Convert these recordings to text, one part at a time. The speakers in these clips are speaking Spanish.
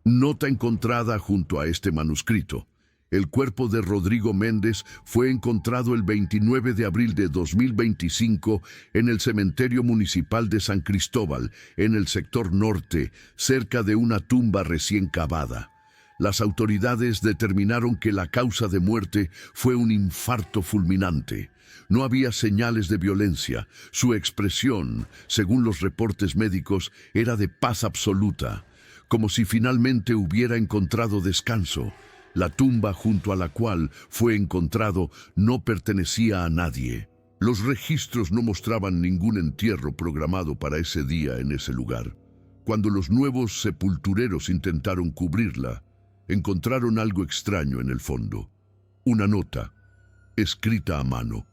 Nota encontrada junto a este manuscrito. El cuerpo de Rodrigo Méndez fue encontrado el 29 de abril de 2025 en el cementerio municipal de San Cristóbal, en el sector norte, cerca de una tumba recién cavada. Las autoridades determinaron que la causa de muerte fue un infarto fulminante. No había señales de violencia. Su expresión, según los reportes médicos, era de paz absoluta, como si finalmente hubiera encontrado descanso. La tumba junto a la cual fue encontrado no pertenecía a nadie. Los registros no mostraban ningún entierro programado para ese día en ese lugar. Cuando los nuevos sepultureros intentaron cubrirla, encontraron algo extraño en el fondo. Una nota, escrita a mano,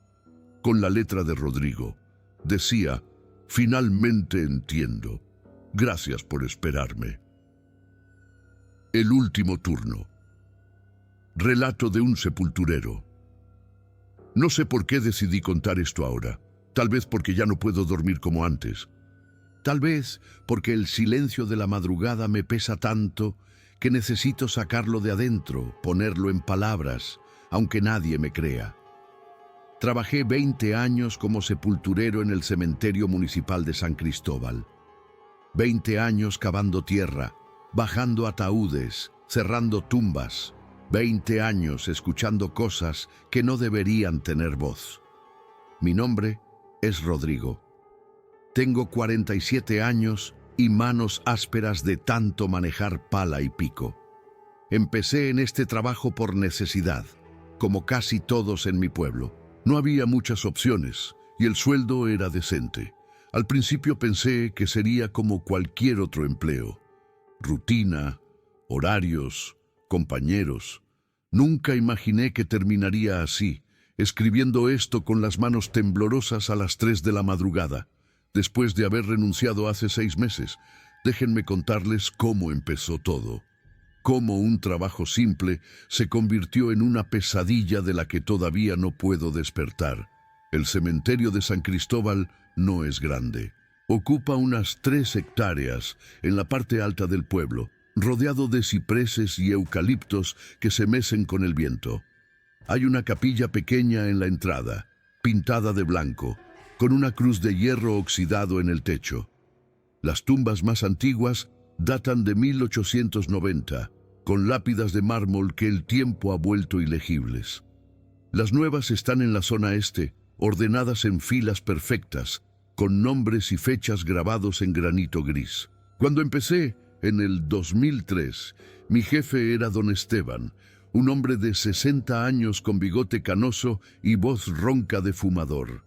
con la letra de Rodrigo. Decía: "Finalmente entiendo. Gracias por esperarme". El último turno. Relato de un sepulturero. No sé por qué decidí contar esto ahora. Tal vez porque ya no puedo dormir como antes. Tal vez porque el silencio de la madrugada me pesa tanto que necesito sacarlo de adentro, ponerlo en palabras, aunque nadie me crea. Trabajé 20 años como sepulturero en el cementerio municipal de San Cristóbal. 20 años cavando tierra, bajando ataúdes, cerrando tumbas. 20 años escuchando cosas que no deberían tener voz. Mi nombre es Rodrigo. Tengo 47 años y manos ásperas de tanto manejar pala y pico. Empecé en este trabajo por necesidad, como casi todos en mi pueblo. No había muchas opciones y el sueldo era decente. Al principio pensé que sería como cualquier otro empleo. Rutina, horarios, compañeros. Nunca imaginé que terminaría así, escribiendo esto con las manos temblorosas a las 3 de la madrugada, después de haber renunciado hace 6 meses. Déjenme contarles cómo empezó todo. Cómo un trabajo simple se convirtió en una pesadilla de la que todavía no puedo despertar. El cementerio de San Cristóbal no es grande. Ocupa unas 3 hectáreas en la parte alta del pueblo, rodeado de cipreses y eucaliptos que se mecen con el viento. Hay una capilla pequeña en la entrada, pintada de blanco, con una cruz de hierro oxidado en el techo. Las tumbas más antiguas datan de 1890, con lápidas de mármol que el tiempo ha vuelto ilegibles. Las nuevas están en la zona este, ordenadas en filas perfectas, con nombres y fechas grabados en granito gris. Cuando empecé, en el 2003, mi jefe era don Esteban, un hombre de 60 años con bigote canoso y voz ronca de fumador.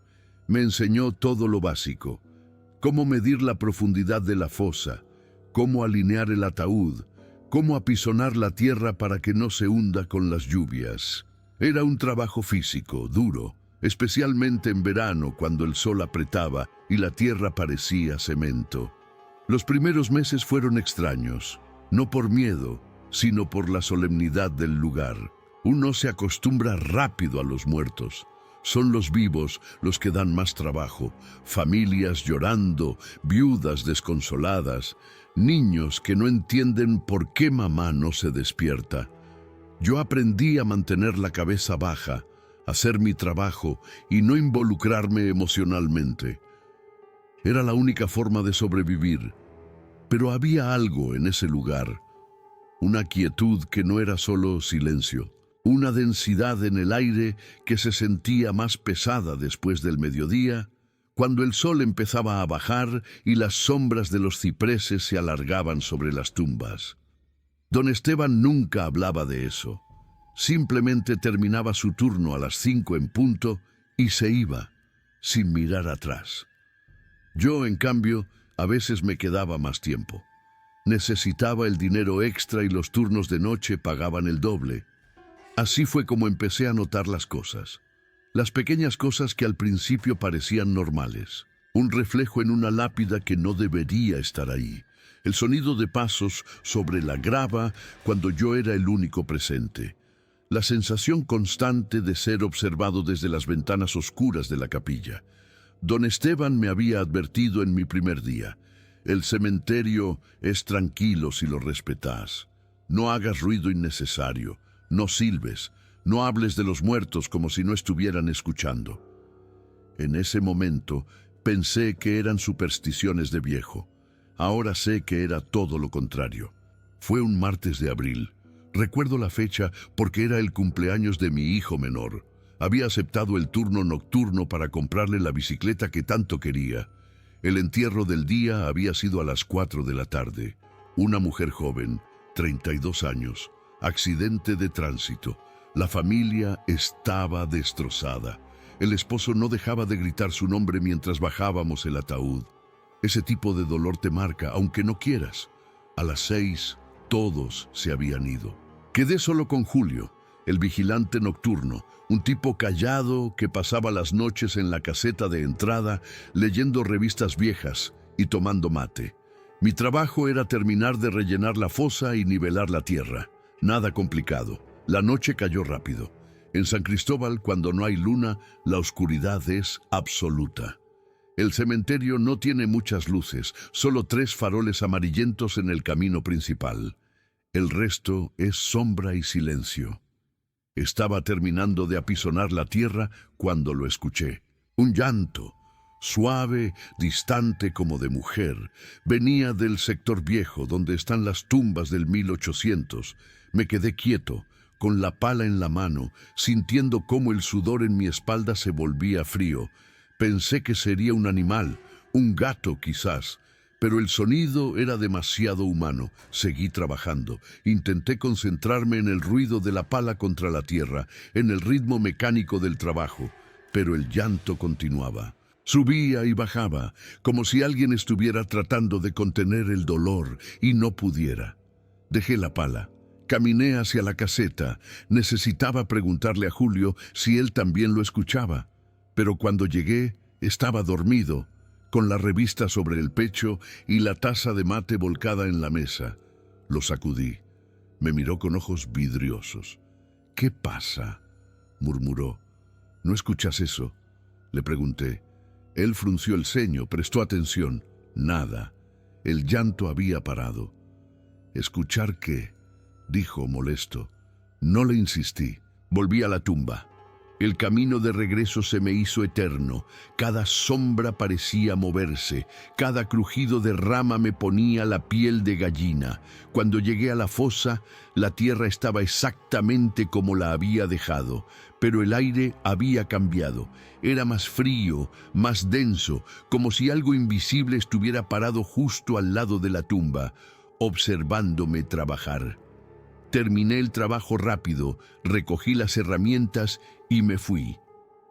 Me enseñó todo lo básico: cómo medir la profundidad de la fosa, cómo alinear el ataúd, cómo apisonar la tierra para que no se hunda con las lluvias. Era un trabajo físico, duro, especialmente en verano cuando el sol apretaba y la tierra parecía cemento. Los primeros meses fueron extraños, no por miedo, sino por la solemnidad del lugar. Uno se acostumbra rápido a los muertos. Son los vivos los que dan más trabajo, familias llorando, viudas desconsoladas, niños que no entienden por qué mamá no se despierta. Yo aprendí a mantener la cabeza baja, a hacer mi trabajo y no involucrarme emocionalmente. Era la única forma de sobrevivir. Pero había algo en ese lugar, una quietud que no era solo silencio, una densidad en el aire que se sentía más pesada después del mediodía, cuando el sol empezaba a bajar y las sombras de los cipreses se alargaban sobre las tumbas. Don Esteban nunca hablaba de eso. Simplemente terminaba su turno a las 5 en punto y se iba, sin mirar atrás. Yo, en cambio, a veces me quedaba más tiempo. Necesitaba el dinero extra y los turnos de noche pagaban el doble. Así fue como empecé a notar las cosas. Las pequeñas cosas que al principio parecían normales. Un reflejo en una lápida que no debería estar ahí. El sonido de pasos sobre la grava cuando yo era el único presente. La sensación constante de ser observado desde las ventanas oscuras de la capilla. Don Esteban me había advertido en mi primer día: el cementerio es tranquilo si lo respetás. No hagas ruido innecesario, no silbes, no hables de los muertos como si no estuvieran escuchando. En ese momento pensé que eran supersticiones de viejo. Ahora sé que era todo lo contrario. Fue un martes de abril. Recuerdo la fecha porque era el cumpleaños de mi hijo menor. Había aceptado el turno nocturno para comprarle la bicicleta que tanto quería. El entierro del día había sido a las 4 de la tarde. Una mujer joven, 32 años, accidente de tránsito. La familia estaba destrozada. El esposo no dejaba de gritar su nombre mientras bajábamos el ataúd. Ese tipo de dolor te marca, aunque no quieras. A las 6, todos se habían ido. Quedé solo con Julio, el vigilante nocturno, un tipo callado que pasaba las noches en la caseta de entrada leyendo revistas viejas y tomando mate. Mi trabajo era terminar de rellenar la fosa y nivelar la tierra. Nada complicado. La noche cayó rápido. En San Cristóbal, cuando no hay luna, la oscuridad es absoluta. El cementerio no tiene muchas luces, solo 3 faroles amarillentos en el camino principal. El resto es sombra y silencio. Estaba terminando de apisonar la tierra cuando lo escuché. Un llanto, suave, distante como de mujer, venía del sector viejo donde están las tumbas del 1800. Me quedé quieto, con la pala en la mano, sintiendo cómo el sudor en mi espalda se volvía frío. Pensé que sería un animal, un gato quizás, pero el sonido era demasiado humano. Seguí trabajando. Intenté concentrarme en el ruido de la pala contra la tierra, en el ritmo mecánico del trabajo, pero el llanto continuaba. Subía y bajaba, como si alguien estuviera tratando de contener el dolor y no pudiera. Dejé la pala. Caminé hacia la caseta. Necesitaba preguntarle a Julio si él también lo escuchaba, pero cuando llegué estaba dormido, con la revista sobre el pecho y la taza de mate volcada en la mesa. Lo sacudí. Me miró con ojos vidriosos. «¿Qué pasa?», murmuró. «¿No escuchas eso?», le pregunté. Él frunció el ceño, prestó atención. Nada. El llanto había parado. «¿Escuchar qué?», dijo molesto. No le insistí. Volví a la tumba. El camino de regreso se me hizo eterno. Cada sombra parecía moverse. Cada crujido de rama me ponía la piel de gallina. Cuando llegué a la fosa, la tierra estaba exactamente como la había dejado, pero el aire había cambiado. Era más frío, más denso, como si algo invisible estuviera parado justo al lado de la tumba, observándome trabajar. Terminé el trabajo rápido, recogí las herramientas y me fui.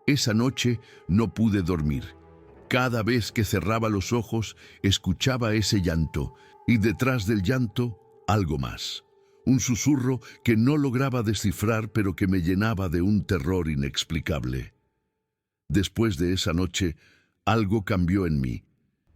Esa noche no pude dormir. Cada vez que cerraba los ojos, escuchaba ese llanto, y detrás del llanto, algo más. Un susurro que no lograba descifrar, pero que me llenaba de un terror inexplicable. Después de esa noche, algo cambió en mí.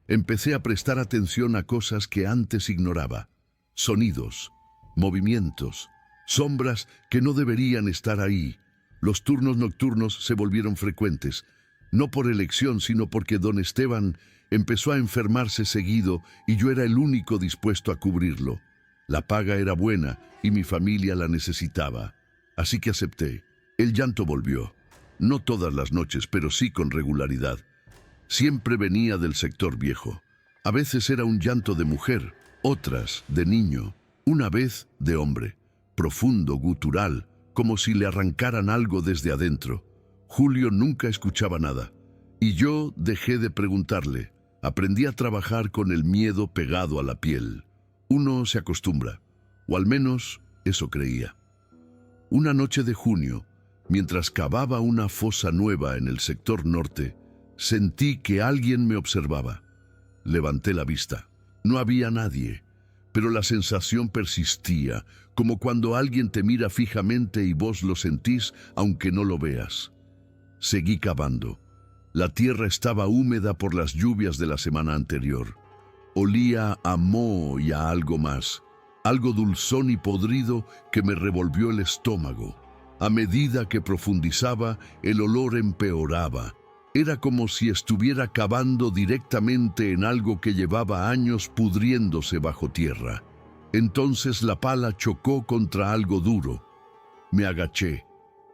Empecé a prestar atención a cosas que antes ignoraba. Sonidos, movimientos, sombras que no deberían estar ahí. Los turnos nocturnos se volvieron frecuentes, no por elección, sino porque don Esteban empezó a enfermarse seguido y yo era el único dispuesto a cubrirlo. La paga era buena y mi familia la necesitaba, así que acepté. El llanto volvió, no todas las noches, pero sí con regularidad. Siempre venía del sector viejo. A veces era un llanto de mujer, otras de niño, una vez de hombre, profundo, gutural, como si le arrancaran algo desde adentro. Julio nunca escuchaba nada, y yo dejé de preguntarle. Aprendí a trabajar con el miedo pegado a la piel. Uno se acostumbra, o al menos eso creía. Una noche de junio, mientras cavaba una fosa nueva en el sector norte, sentí que alguien me observaba. Levanté la vista. No había nadie, pero la sensación persistía, como cuando alguien te mira fijamente y vos lo sentís aunque no lo veas. Seguí cavando. La tierra estaba húmeda por las lluvias de la semana anterior. Olía a moho y a algo más, algo dulzón y podrido que me revolvió el estómago. A medida que profundizaba, el olor empeoraba. Era como si estuviera cavando directamente en algo que llevaba años pudriéndose bajo tierra. Entonces la pala chocó contra algo duro. Me agaché.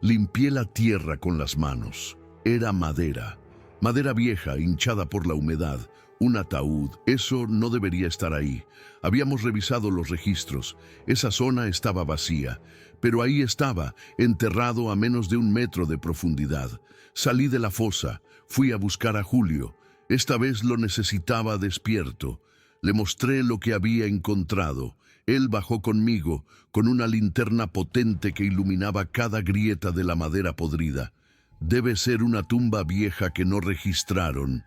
Limpié la tierra con las manos. Era madera. Madera vieja, hinchada por la humedad. Un ataúd. Eso no debería estar ahí. Habíamos revisado los registros. Esa zona estaba vacía. Pero ahí estaba, enterrado a menos de 1 metro de profundidad. Salí de la fosa. Fui a buscar a Julio. Esta vez lo necesitaba despierto. Le mostré lo que había encontrado. Él bajó conmigo, con una linterna potente que iluminaba cada grieta de la madera podrida. «Debe ser una tumba vieja que no registraron»,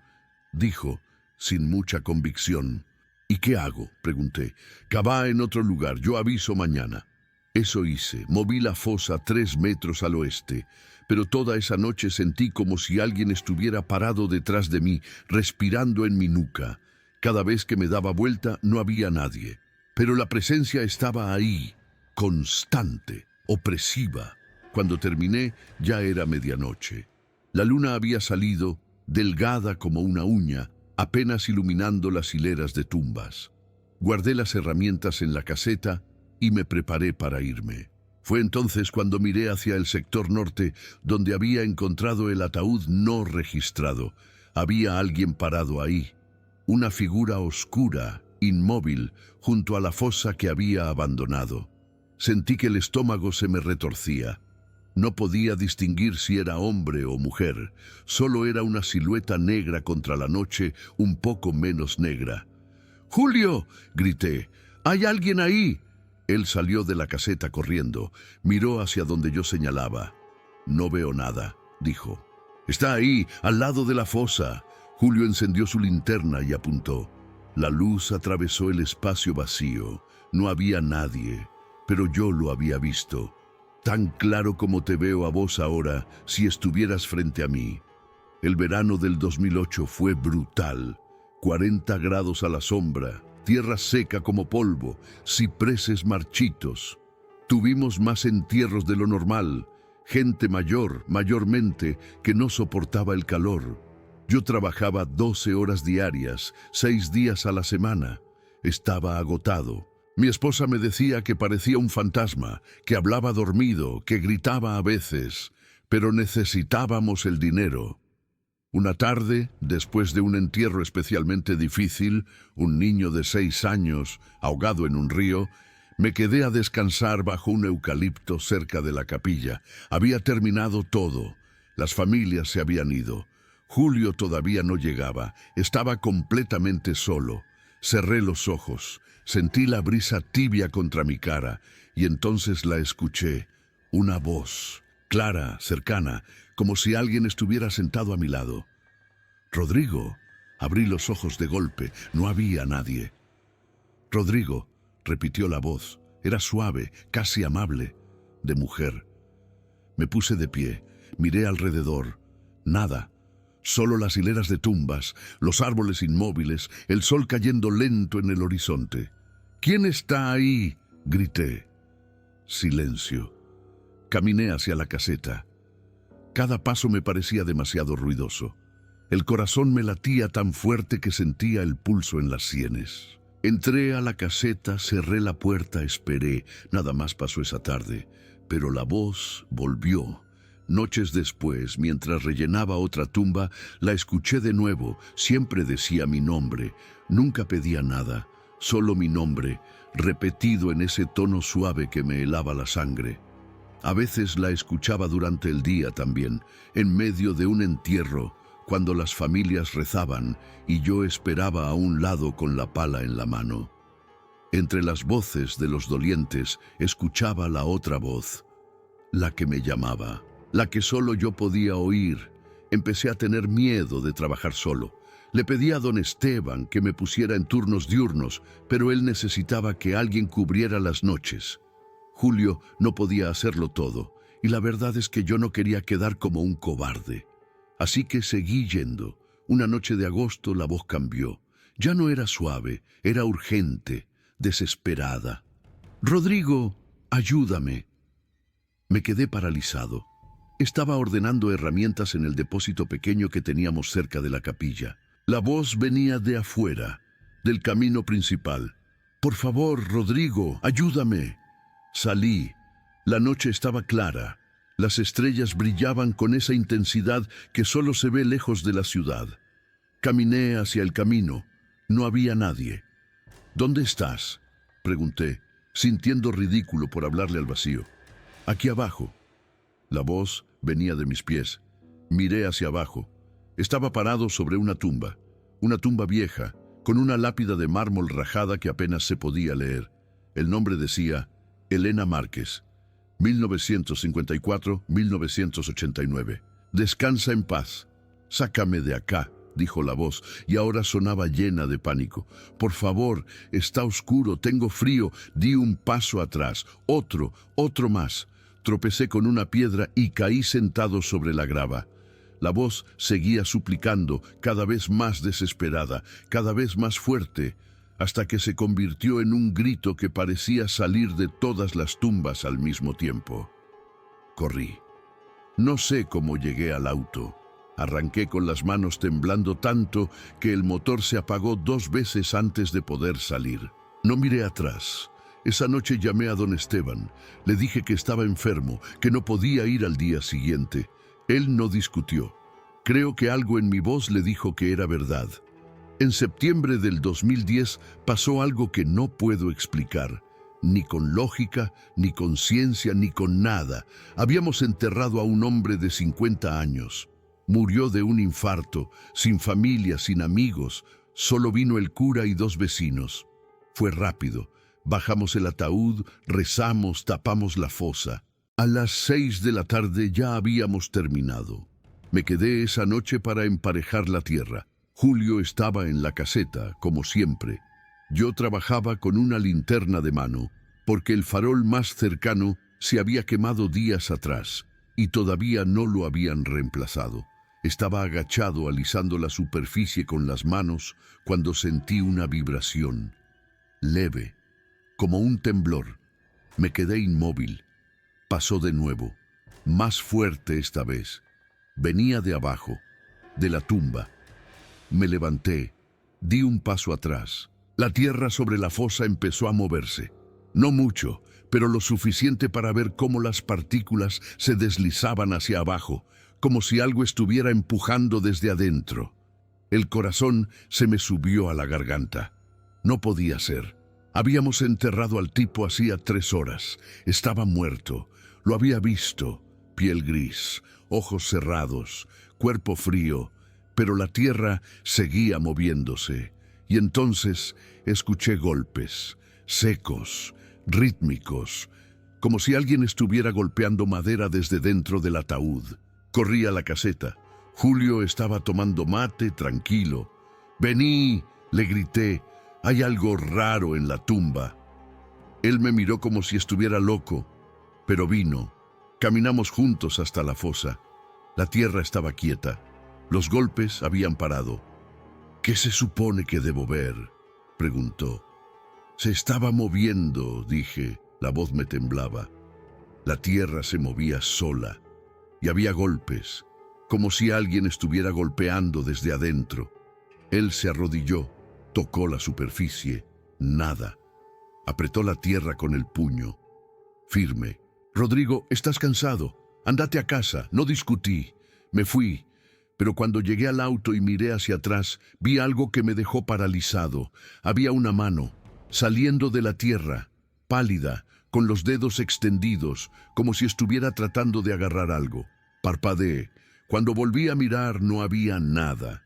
dijo, sin mucha convicción. «¿Y qué hago?», pregunté. «Cavá en otro lugar, yo aviso mañana». Eso hice. Moví la fosa 3 metros al oeste. Pero toda esa noche sentí como si alguien estuviera parado detrás de mí, respirando en mi nuca. Cada vez que me daba vuelta no había nadie. Pero la presencia estaba ahí, constante, opresiva. Cuando terminé, ya era medianoche. La luna había salido, delgada como una uña, apenas iluminando las hileras de tumbas. Guardé las herramientas en la caseta y me preparé para irme. Fue entonces cuando miré hacia el sector norte, donde había encontrado el ataúd no registrado. Había alguien parado ahí, una figura oscura, inmóvil, junto a la fosa que había abandonado. Sentí que el estómago se me retorcía. No podía distinguir si era hombre o mujer. Solo era una silueta negra contra la noche, un poco menos negra. «¡Julio!», grité. «¡Hay alguien ahí!». Él salió de la caseta corriendo. Miró hacia donde yo señalaba. «No veo nada», dijo. «Está ahí, al lado de la fosa». Julio encendió su linterna y apuntó. La luz atravesó el espacio vacío. No había nadie, pero yo lo había visto. Tan claro como te veo a vos ahora, si estuvieras frente a mí. El verano del 2008 fue brutal. 40 grados a la sombra, tierra seca como polvo, cipreses marchitos. Tuvimos más entierros de lo normal, gente mayor, mayormente, que no soportaba el calor. Yo trabajaba 12 horas diarias, 6 días a la semana. Estaba agotado. Mi esposa me decía que parecía un fantasma, que hablaba dormido, que gritaba a veces, pero necesitábamos el dinero. Una tarde, después de un entierro especialmente difícil, un niño de 6 años, ahogado en un río, me quedé a descansar bajo un eucalipto cerca de la capilla. Había terminado todo. Las familias se habían ido. Julio todavía no llegaba. Estaba completamente solo. Cerré los ojos. Sentí la brisa tibia contra mi cara y entonces la escuché. Una voz, clara, cercana, como si alguien estuviera sentado a mi lado. «Rodrigo». Abrí los ojos de golpe. No había nadie. «Rodrigo», repitió la voz. Era suave, casi amable, de mujer. Me puse de pie. Miré alrededor. Nada. Solo las hileras de tumbas, los árboles inmóviles, el sol cayendo lento en el horizonte. «¿Quién está ahí?», grité. Silencio. Caminé hacia la caseta. Cada paso me parecía demasiado ruidoso. El corazón me latía tan fuerte que sentía el pulso en las sienes. Entré a la caseta, cerré la puerta, esperé. Nada más pasó esa tarde. Pero la voz volvió. Noches después, mientras rellenaba otra tumba, la escuché de nuevo. Siempre decía mi nombre. Nunca pedía nada. Solo mi nombre, repetido en ese tono suave que me helaba la sangre. A veces la escuchaba durante el día también, en medio de un entierro, cuando las familias rezaban y yo esperaba a un lado con la pala en la mano. Entre las voces de los dolientes escuchaba la otra voz, la que me llamaba, la que solo yo podía oír. Empecé a tener miedo de trabajar solo. Le pedí a don Esteban que me pusiera en turnos diurnos, pero él necesitaba que alguien cubriera las noches. Julio no podía hacerlo todo, y la verdad es que yo no quería quedar como un cobarde. Así que seguí yendo. Una noche de agosto la voz cambió. Ya no era suave, era urgente, desesperada. «Rodrigo, ayúdame». Me quedé paralizado. Estaba ordenando herramientas en el depósito pequeño que teníamos cerca de la capilla. La voz venía de afuera, del camino principal. Por favor, Rodrigo, ayúdame. Salí. La noche estaba clara. Las estrellas brillaban con esa intensidad que solo se ve lejos de la ciudad. Caminé hacia el camino. No había nadie. ¿Dónde estás?, pregunté, sintiendo ridículo por hablarle al vacío. Aquí abajo. La voz venía de mis pies. Miré hacia abajo. Estaba parado sobre una tumba vieja, con una lápida de mármol rajada que apenas se podía leer. El nombre decía Elena Márquez, 1954-1989. Descansa en paz. Sácame de acá, dijo la voz, y ahora sonaba llena de pánico. Por favor, está oscuro, tengo frío. Di un paso atrás, otro más. Tropecé con una piedra y caí sentado sobre la grava. La voz seguía suplicando, cada vez más desesperada, cada vez más fuerte, hasta que se convirtió en un grito que parecía salir de todas las tumbas al mismo tiempo. Corrí. No sé cómo llegué al auto. Arranqué con las manos temblando tanto que el motor se apagó 2 veces antes de poder salir. No miré atrás. Esa noche llamé a don Esteban. Le dije que estaba enfermo, que no podía ir al día siguiente. Él no discutió. Creo que algo en mi voz le dijo que era verdad. En septiembre del 2010 pasó algo que no puedo explicar, ni con lógica, ni con ciencia, ni con nada. Habíamos enterrado a un hombre de 50 años. Murió de un infarto, sin familia, sin amigos. Solo vino el cura y 2 vecinos. Fue rápido. Bajamos el ataúd, rezamos, tapamos la fosa. A las 6 de la tarde ya habíamos terminado. Me quedé esa noche para emparejar la tierra. Julio estaba en la caseta, como siempre. Yo trabajaba con una linterna de mano, porque el farol más cercano se había quemado días atrás, y todavía no lo habían reemplazado. Estaba agachado alisando la superficie con las manos cuando sentí una vibración. Leve, como un temblor. Me quedé inmóvil. Pasó de nuevo, más fuerte esta vez. Venía de abajo, de la tumba. Me levanté, di un paso atrás. La tierra sobre la fosa empezó a moverse. No mucho, pero lo suficiente para ver cómo las partículas se deslizaban hacia abajo, como si algo estuviera empujando desde adentro. El corazón se me subió a la garganta. No podía ser. Habíamos enterrado al tipo hacía 3 horas. Estaba muerto. Lo había visto. Piel gris, ojos cerrados, cuerpo frío, pero la tierra seguía moviéndose. Y entonces escuché golpes, secos, rítmicos, como si alguien estuviera golpeando madera desde dentro del ataúd. Corrí a la caseta. Julio estaba tomando mate, tranquilo. «¡Vení!», le grité. «Hay algo raro en la tumba». Él me miró como si estuviera loco, pero vino. Caminamos juntos hasta la fosa. La tierra estaba quieta. Los golpes habían parado. «¿Qué se supone que debo ver?», preguntó. «Se estaba moviendo», dije. La voz me temblaba. La tierra se movía sola. Y había golpes, como si alguien estuviera golpeando desde adentro. Él se arrodilló, tocó la superficie. Nada. Apretó la tierra con el puño. Firme. «Rodrigo, estás cansado. Andate a casa». No discutí. Me fui. Pero cuando llegué al auto y miré hacia atrás, vi algo que me dejó paralizado. Había una mano, saliendo de la tierra, pálida, con los dedos extendidos, como si estuviera tratando de agarrar algo. Parpadeé. Cuando volví a mirar no había nada.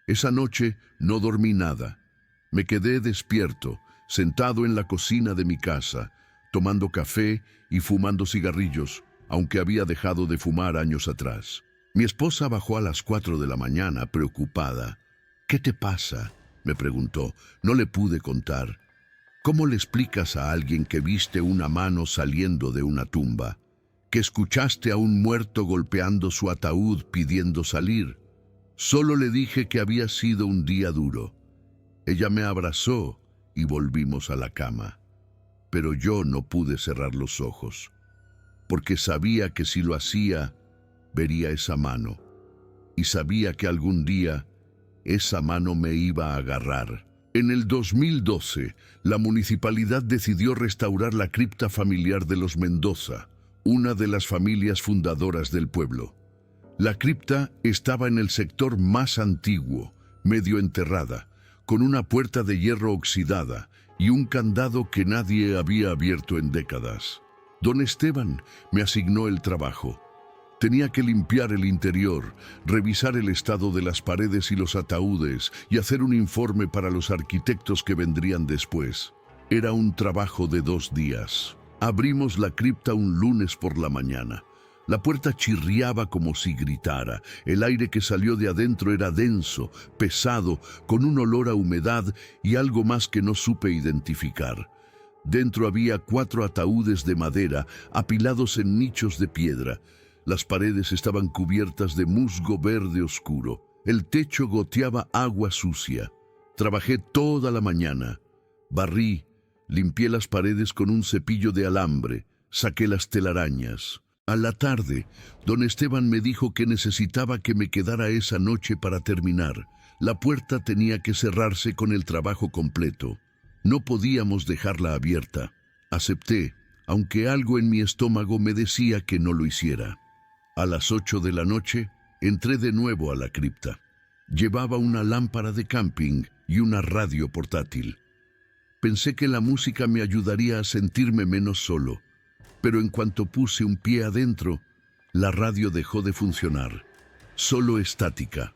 Esa noche no dormí nada. Me quedé despierto, sentado en la cocina de mi casa, tomando café y fumando cigarrillos, aunque había dejado de fumar años atrás. Mi esposa bajó a las 4 de la mañana, preocupada. «¿Qué te pasa?», me preguntó. No le pude contar. «¿Cómo le explicas a alguien que viste una mano saliendo de una tumba? ¿Que escuchaste a un muerto golpeando su ataúd pidiendo salir?». Solo le dije que había sido un día duro. Ella me abrazó y volvimos a la cama. Pero yo no pude cerrar los ojos, porque sabía que si lo hacía, vería esa mano. Y sabía que algún día esa mano me iba a agarrar. En el 2012, la municipalidad decidió restaurar la cripta familiar de los Mendoza, una de las familias fundadoras del pueblo. La cripta estaba en el sector más antiguo, medio enterrada, con una puerta de hierro oxidada y un candado que nadie había abierto en décadas. Don Esteban me asignó el trabajo. Tenía que limpiar el interior, revisar el estado de las paredes y los ataúdes y hacer un informe para los arquitectos que vendrían después. Era un trabajo de 2 días. Abrimos la cripta un lunes por la mañana. La puerta chirriaba como si gritara. El aire que salió de adentro era denso, pesado, con un olor a humedad y algo más que no supe identificar. Dentro había 4 ataúdes de madera apilados en nichos de piedra. Las paredes estaban cubiertas de musgo verde oscuro. El techo goteaba agua sucia. Trabajé toda la mañana. Barrí, limpié las paredes con un cepillo de alambre, saqué las telarañas. A la tarde, don Esteban me dijo que necesitaba que me quedara esa noche para terminar. La puerta tenía que cerrarse con el trabajo completo. No podíamos dejarla abierta. Acepté, aunque algo en mi estómago me decía que no lo hiciera. A las 8 de la noche, entré de nuevo a la cripta. Llevaba una lámpara de camping y una radio portátil. Pensé que la música me ayudaría a sentirme menos solo, pero en cuanto puse un pie adentro, la radio dejó de funcionar. Solo estática.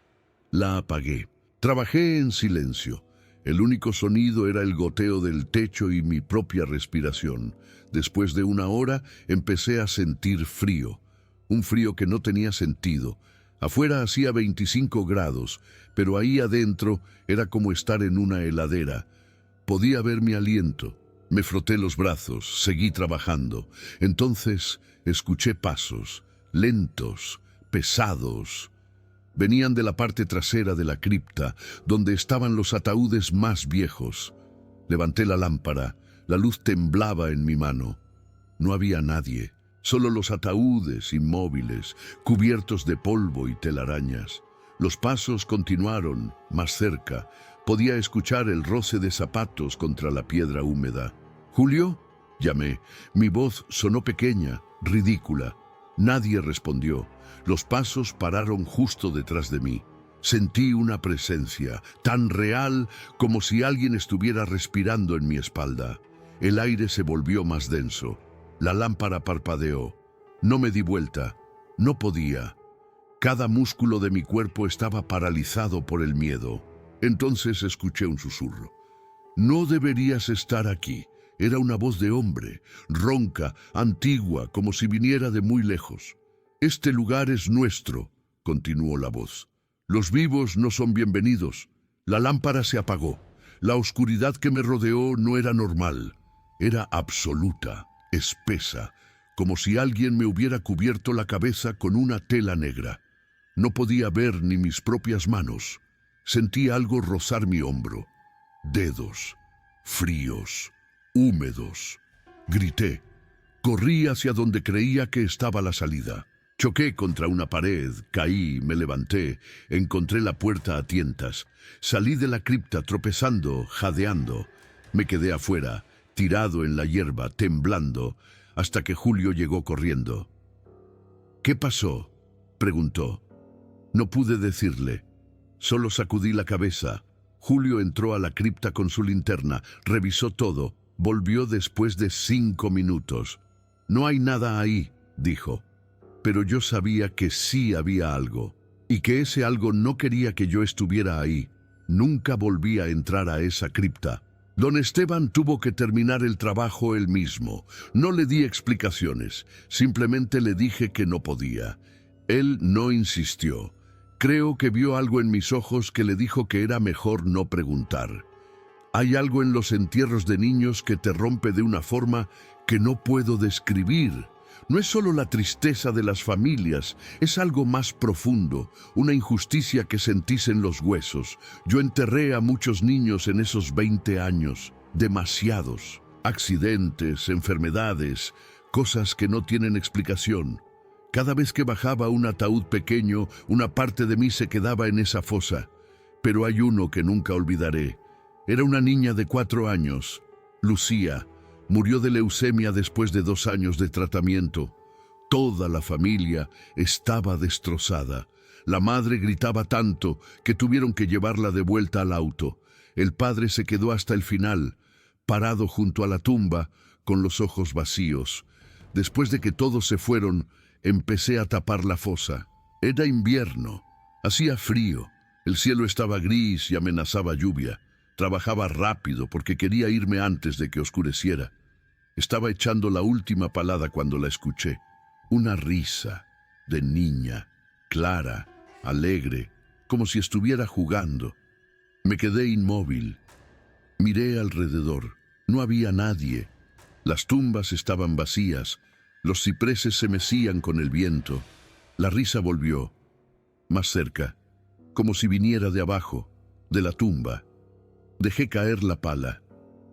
La apagué. Trabajé en silencio. El único sonido era el goteo del techo y mi propia respiración. Después de 1 hora, empecé a sentir frío. Un frío que no tenía sentido. Afuera hacía 25 grados, pero ahí adentro era como estar en una heladera. Podía ver mi aliento. Me froté los brazos, seguí trabajando. Entonces escuché pasos, lentos, pesados. Venían de la parte trasera de la cripta, donde estaban los ataúdes más viejos. Levanté la lámpara, la luz temblaba en mi mano. No había nadie, solo los ataúdes inmóviles, cubiertos de polvo y telarañas. Los pasos continuaron, más cerca. Podía escuchar el roce de zapatos contra la piedra húmeda. «¿Julio?», llamé. Mi voz sonó pequeña, ridícula. Nadie respondió. Los pasos pararon justo detrás de mí. Sentí una presencia, tan real como si alguien estuviera respirando en mi espalda. El aire se volvió más denso. La lámpara parpadeó. No me di vuelta. No podía. Cada músculo de mi cuerpo estaba paralizado por el miedo. Entonces escuché un susurro. «No deberías estar aquí». Era una voz de hombre, ronca, antigua, como si viniera de muy lejos. «Este lugar es nuestro», continuó la voz. «Los vivos no son bienvenidos». La lámpara se apagó. La oscuridad que me rodeó no era normal. Era absoluta, espesa, como si alguien me hubiera cubierto la cabeza con una tela negra. No podía ver ni mis propias manos. Sentí algo rozar mi hombro. Dedos, fríos, húmedos. Grité. Corrí hacia donde creía que estaba la salida. Choqué contra una pared, caí, me levanté, encontré la puerta a tientas. Salí de la cripta tropezando, jadeando. Me quedé afuera, tirado en la hierba, temblando, hasta que Julio llegó corriendo. «¿Qué pasó?», preguntó. No pude decirle. Solo sacudí la cabeza. Julio entró a la cripta con su linterna, revisó todo, volvió después de 5 minutos. «No hay nada ahí», dijo. Pero yo sabía que sí había algo, y que ese algo no quería que yo estuviera ahí. Nunca volví a entrar a esa cripta. Don Esteban tuvo que terminar el trabajo él mismo. No le di explicaciones, simplemente le dije que no podía. Él no insistió. Creo que vio algo en mis ojos que le dijo que era mejor no preguntar. Hay algo en los entierros de niños que te rompe de una forma que no puedo describir. No es solo la tristeza de las familias, es algo más profundo, una injusticia que sentís en los huesos. Yo enterré a muchos niños en esos 20 años, demasiados. Accidentes, enfermedades, cosas que no tienen explicación. Cada vez que bajaba un ataúd pequeño, una parte de mí se quedaba en esa fosa. Pero hay uno que nunca olvidaré. Era una niña de 4 años, Lucía. Murió de leucemia después de 2 años de tratamiento. Toda la familia estaba destrozada. La madre gritaba tanto que tuvieron que llevarla de vuelta al auto. El padre se quedó hasta el final, parado junto a la tumba, con los ojos vacíos. Después de que todos se fueron, empecé a tapar la fosa. Era invierno. Hacía frío. El cielo estaba gris y amenazaba lluvia. Trabajaba rápido porque quería irme antes de que oscureciera. Estaba echando la última palada cuando la escuché. Una risa de niña, clara, alegre, como si estuviera jugando. Me quedé inmóvil. Miré alrededor. No había nadie. Las tumbas estaban vacías. Los cipreses se mecían con el viento. La risa volvió, más cerca, como si viniera de abajo, de la tumba. Dejé caer la pala.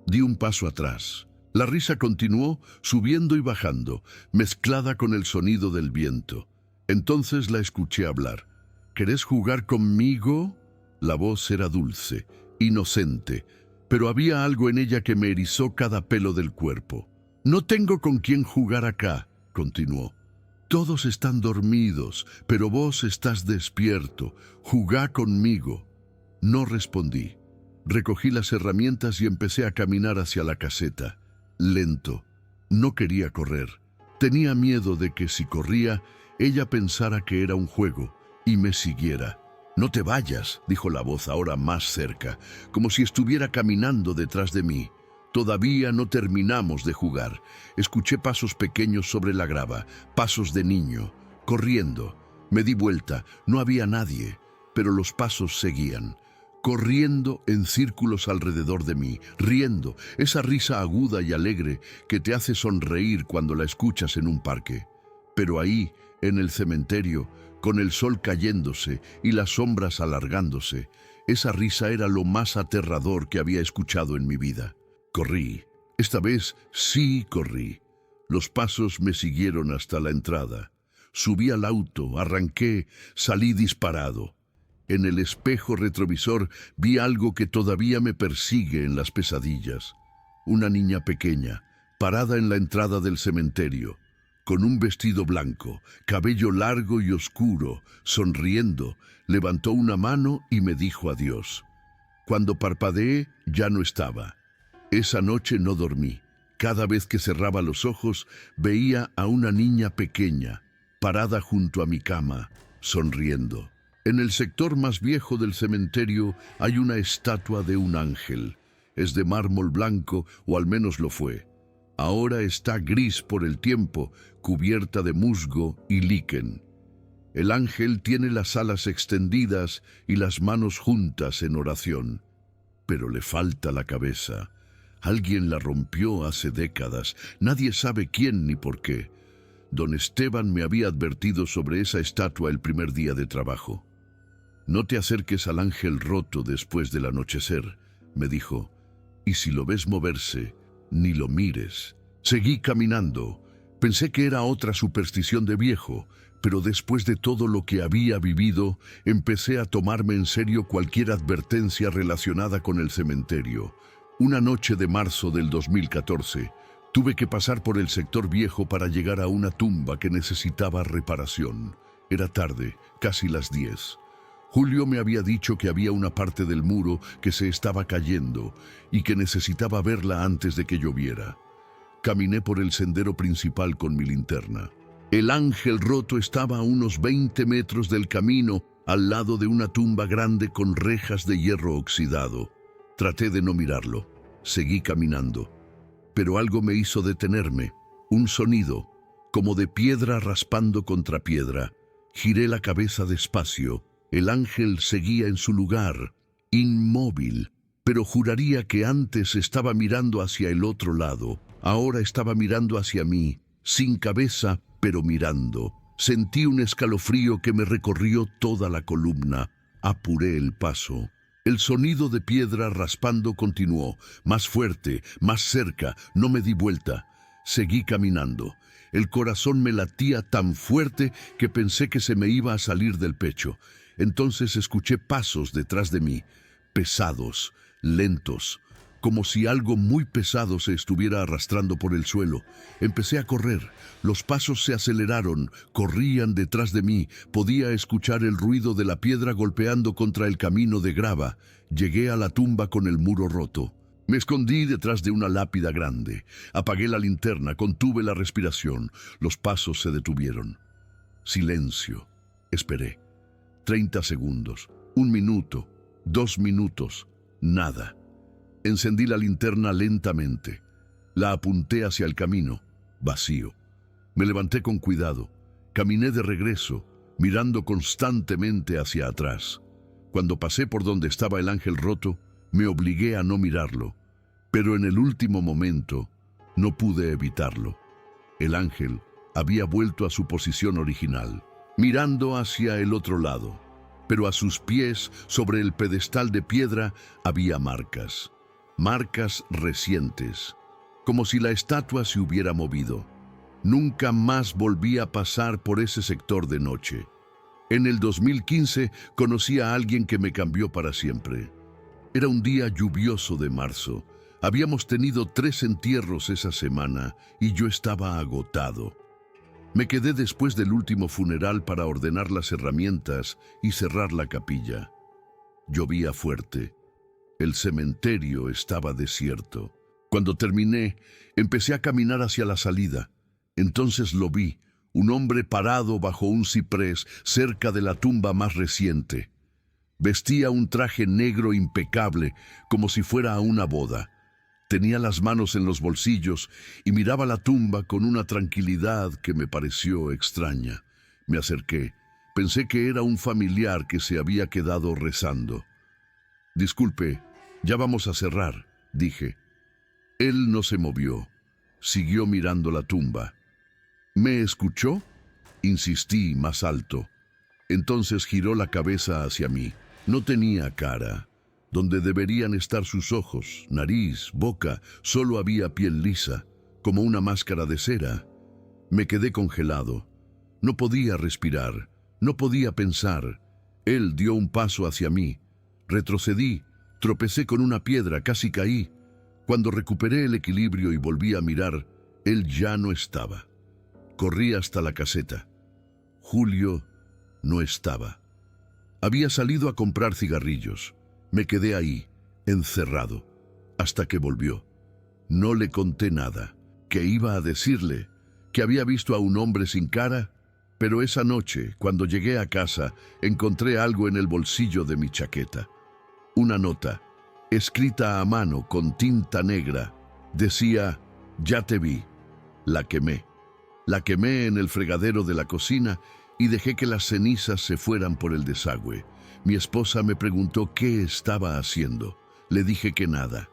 Di un paso atrás. La risa continuó subiendo y bajando, mezclada con el sonido del viento. Entonces la escuché hablar. ¿Querés jugar conmigo? La voz era dulce, inocente, pero había algo en ella que me erizó cada pelo del cuerpo. No tengo con quién jugar acá, continuó. Todos están dormidos, pero vos estás despierto. Jugá conmigo. No respondí. Recogí las herramientas y empecé a caminar hacia la caseta. Lento. No quería correr. Tenía miedo de que si corría, ella pensara que era un juego y me siguiera. «No te vayas», dijo la voz ahora más cerca, como si estuviera caminando detrás de mí. Todavía no terminamos de jugar. Escuché pasos pequeños sobre la grava, pasos de niño, corriendo. Me di vuelta, no había nadie, pero los pasos seguían. Corriendo en círculos alrededor de mí, riendo, esa risa aguda y alegre que te hace sonreír cuando la escuchas en un parque. Pero ahí, en el cementerio, con el sol cayéndose y las sombras alargándose, esa risa era lo más aterrador que había escuchado en mi vida. Corrí. Esta vez sí corrí. Los pasos me siguieron hasta la entrada. Subí al auto, arranqué, salí disparado. En el espejo retrovisor vi algo que todavía me persigue en las pesadillas. Una niña pequeña, parada en la entrada del cementerio, con un vestido blanco, cabello largo y oscuro, sonriendo, levantó una mano y me dijo adiós. Cuando parpadeé, ya no estaba. Esa noche no dormí. Cada vez que cerraba los ojos, veía a una niña pequeña, parada junto a mi cama, sonriendo. En el sector más viejo del cementerio hay una estatua de un ángel. Es de mármol blanco, o al menos lo fue. Ahora está gris por el tiempo, cubierta de musgo y líquen. El ángel tiene las alas extendidas y las manos juntas en oración. Pero le falta la cabeza. Alguien la rompió hace décadas. Nadie sabe quién ni por qué. Don Esteban me había advertido sobre esa estatua el primer día de trabajo. «No te acerques al ángel roto después del anochecer», me dijo. «Y si lo ves moverse, ni lo mires». Seguí caminando. Pensé que era otra superstición de viejo, pero después de todo lo que había vivido, empecé a tomarme en serio cualquier advertencia relacionada con el cementerio. Una noche de marzo del 2014, tuve que pasar por el sector viejo para llegar a una tumba que necesitaba reparación. Era tarde, casi las 10. Julio me había dicho que había una parte del muro que se estaba cayendo y que necesitaba verla antes de que lloviera. Caminé por el sendero principal con mi linterna. El ángel roto estaba a unos 20 metros del camino, al lado de una tumba grande con rejas de hierro oxidado. Traté de no mirarlo. Seguí caminando. Pero algo me hizo detenerme. Un sonido, como de piedra raspando contra piedra. Giré la cabeza despacio. El ángel seguía en su lugar, inmóvil, pero juraría que antes estaba mirando hacia el otro lado. Ahora estaba mirando hacia mí, sin cabeza, pero mirando. Sentí un escalofrío que me recorrió toda la columna. Apuré el paso. El sonido de piedra raspando continuó, más fuerte, más cerca. No me di vuelta. Seguí caminando. El corazón me latía tan fuerte que pensé que se me iba a salir del pecho. Entonces escuché pasos detrás de mí, pesados, lentos, como si algo muy pesado se estuviera arrastrando por el suelo. Empecé a correr. Los pasos se aceleraron, corrían detrás de mí. Podía escuchar el ruido de la piedra golpeando contra el camino de grava. Llegué a la tumba con el muro roto. Me escondí detrás de una lápida grande. Apagué la linterna, contuve la respiración. Los pasos se detuvieron. Silencio. Esperé. 30 segundos, 1 minuto, 2 minutos, nada. Encendí la linterna lentamente. La apunté hacia el camino, vacío. Me levanté con cuidado. Caminé de regreso, mirando constantemente hacia atrás. Cuando pasé por donde estaba el ángel roto, me obligué a no mirarlo. Pero en el último momento, no pude evitarlo. El ángel había vuelto a su posición original, mirando hacia el otro lado. Pero a sus pies, sobre el pedestal de piedra, había marcas. Marcas recientes, como si la estatua se hubiera movido. Nunca más volví a pasar por ese sector de noche. En el 2015 conocí a alguien que me cambió para siempre. Era un día lluvioso de marzo. Habíamos tenido 3 entierros esa semana y yo estaba agotado. Me quedé después del último funeral para ordenar las herramientas y cerrar la capilla. Llovía fuerte. El cementerio estaba desierto. Cuando terminé, empecé a caminar hacia la salida. Entonces lo vi, un hombre parado bajo un ciprés cerca de la tumba más reciente. Vestía un traje negro impecable, como si fuera a una boda. Tenía las manos en los bolsillos y miraba la tumba con una tranquilidad que me pareció extraña. Me acerqué. Pensé que era un familiar que se había quedado rezando. «Disculpe, ya vamos a cerrar», dije. Él no se movió. Siguió mirando la tumba. «¿Me escuchó?», insistí más alto. Entonces giró la cabeza hacia mí. No tenía cara. Donde deberían estar sus ojos, nariz, boca, solo había piel lisa, como una máscara de cera. Me quedé congelado. No podía respirar, no podía pensar. Él dio un paso hacia mí. Retrocedí, tropecé con una piedra, casi caí. Cuando recuperé el equilibrio y volví a mirar, él ya no estaba. Corrí hasta la caseta. Julio no estaba. Había salido a comprar cigarrillos. Me quedé ahí, encerrado, hasta que volvió. No le conté nada. ¿Qué iba a decirle? ¿Que había visto a un hombre sin cara? Pero esa noche, cuando llegué a casa, encontré algo en el bolsillo de mi chaqueta. Una nota, escrita a mano con tinta negra. Decía: «Ya te vi». La quemé. La quemé en el fregadero de la cocina y dejé que las cenizas se fueran por el desagüe. Mi esposa me preguntó qué estaba haciendo. Le dije que nada.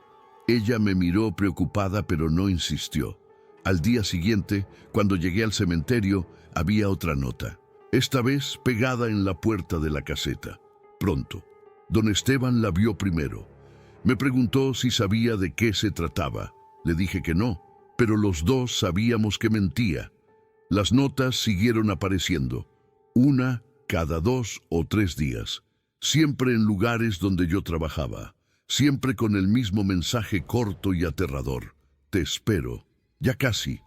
Ella me miró preocupada, pero no insistió. Al día siguiente, cuando llegué al cementerio, había otra nota. Esta vez pegada en la puerta de la caseta. Pronto. Don Esteban la vio primero. Me preguntó si sabía de qué se trataba. Le dije que no, pero los dos sabíamos que mentía. Las notas siguieron apareciendo, una cada 2 o 3 días. Siempre en lugares donde yo trabajaba, siempre con el mismo mensaje corto y aterrador. «Te espero». Ya casi.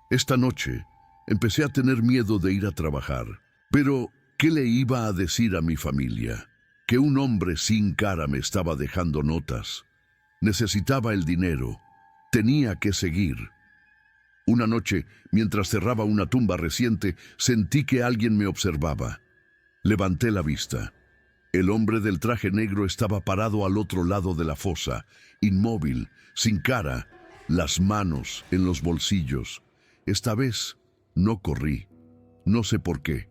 Esta noche empecé a tener miedo de ir a trabajar. Pero, ¿qué le iba a decir a mi familia? Que un hombre sin cara me estaba dejando notas. Necesitaba el dinero. Tenía que seguir. Una noche, mientras cerraba una tumba reciente, sentí que alguien me observaba. Levanté la vista. El hombre del traje negro estaba parado al otro lado de la fosa, inmóvil, sin cara, las manos en los bolsillos. Esta vez no corrí. No sé por qué.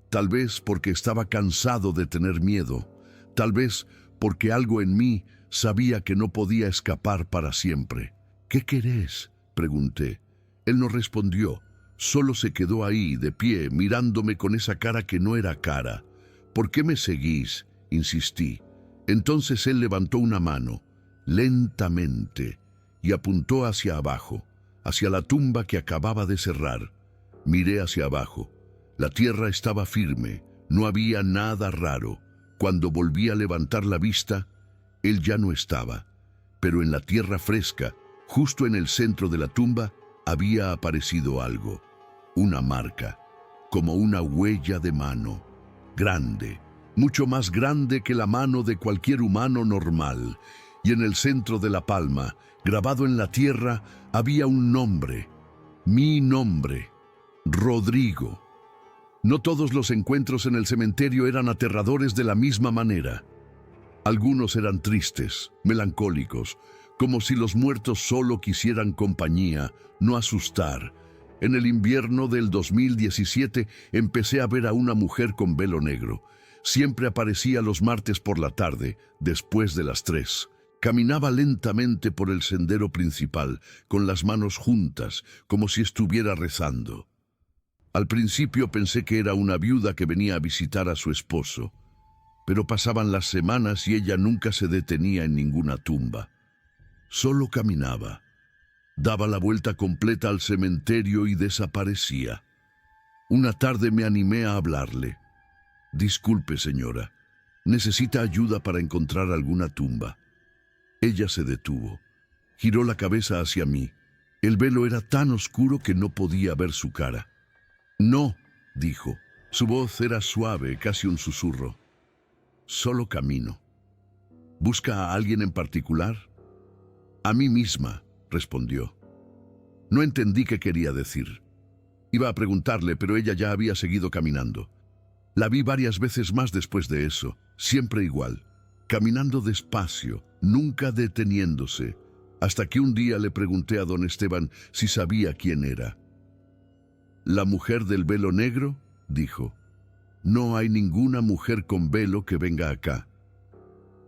Tal vez porque estaba cansado de tener miedo. Tal vez porque algo en mí sabía que no podía escapar para siempre. «¿Qué querés?», pregunté. Él no respondió. Solo se quedó ahí, de pie, mirándome con esa cara que no era cara. «¿Por qué me seguís?», insistí. Entonces él levantó una mano, lentamente, y apuntó hacia abajo, hacia la tumba que acababa de cerrar. Miré hacia abajo. La tierra estaba firme, no había nada raro. Cuando volví a levantar la vista, él ya no estaba. pero en la tierra fresca, justo en el centro de la tumba, había aparecido algo, una marca, como una huella de mano, grande, mucho más grande que la mano de cualquier humano normal, y en el centro de la palma, grabado en la tierra, había un nombre, mi nombre, Rodrigo. No todos los encuentros en el cementerio eran aterradores de la misma manera. Algunos eran tristes, melancólicos, como si los muertos solo quisieran compañía, no asustar. En el invierno del 2017 empecé a ver a una mujer con velo negro. Siempre aparecía los martes por la tarde, después de las 3. Caminaba lentamente por el sendero principal, con las manos juntas, como si estuviera rezando. Al principio pensé que era una viuda que venía a visitar a su esposo, pero pasaban las semanas y ella nunca se detenía en ninguna tumba. Solo caminaba, daba la vuelta completa al cementerio y desaparecía. Una tarde me animé a hablarle. «Disculpe, señora, ¿necesita ayuda para encontrar alguna tumba?» Ella se detuvo, giró la cabeza hacia mí. El velo era tan oscuro que no podía ver su cara. «No», dijo. Su voz era suave, casi un susurro. «Solo camino». «¿Busca a alguien en particular?» «A mí misma», respondió. No entendí qué quería decir. Iba a preguntarle, pero ella ya había seguido caminando. La vi varias veces más después de eso, siempre igual, caminando despacio, nunca deteniéndose, hasta que un día le pregunté a don Esteban si sabía quién era. «¿La mujer del velo negro?», dijo. «No hay ninguna mujer con velo que venga acá».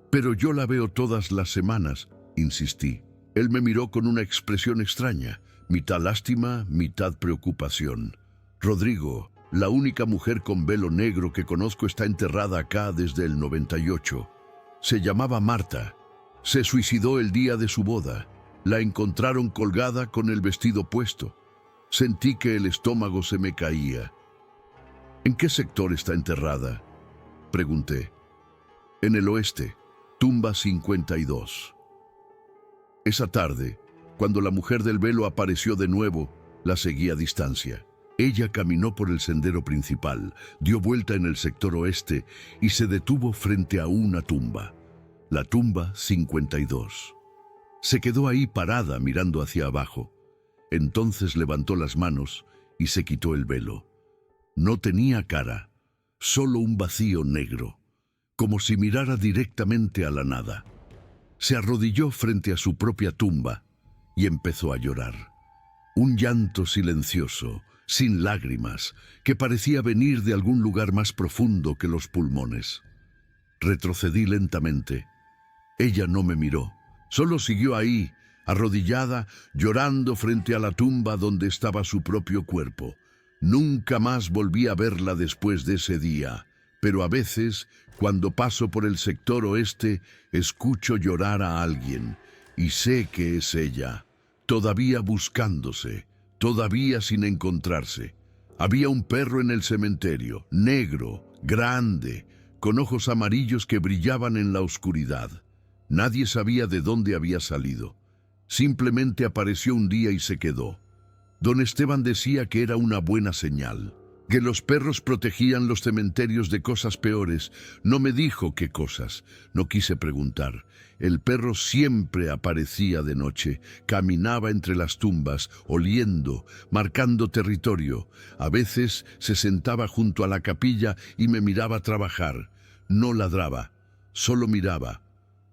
«Pero yo la veo todas las semanas», insistí. Él me miró con una expresión extraña, mitad lástima, mitad preocupación. «Rodrigo, la única mujer con velo negro que conozco está enterrada acá desde el 98. Se llamaba Marta. Se suicidó el día de su boda. La encontraron colgada con el vestido puesto. Sentí que el estómago se me caía». «¿En qué sector está enterrada?», pregunté. «En el oeste, tumba 52». Esa tarde, cuando la mujer del velo apareció de nuevo, la seguí a distancia. Ella caminó por el sendero principal, dio vuelta en el sector oeste y se detuvo frente a una tumba, la tumba 52. Se quedó ahí parada mirando hacia abajo. Entonces levantó las manos y se quitó el velo. No tenía cara, solo un vacío negro, como si mirara directamente a la nada. Se arrodilló frente a su propia tumba y empezó a llorar. Un llanto silencioso, sin lágrimas, que parecía venir de algún lugar más profundo que los pulmones. Retrocedí lentamente. Ella no me miró, solo siguió ahí, arrodillada, llorando frente a la tumba donde estaba su propio cuerpo. Nunca más volví a verla después de ese día, pero a veces, cuando paso por el sector oeste, escucho llorar a alguien y sé que es ella, todavía buscándose, todavía sin encontrarse. Había un perro en el cementerio, negro, grande, con ojos amarillos que brillaban en la oscuridad. Nadie sabía de dónde había salido. Simplemente apareció un día y se quedó. Don Esteban decía que era una buena señal, que los perros protegían los cementerios de cosas peores. No me dijo qué cosas, no quise preguntar. El perro siempre aparecía de noche, caminaba entre las tumbas, oliendo, marcando territorio. A veces se sentaba junto a la capilla y me miraba trabajar. No ladraba, solo miraba.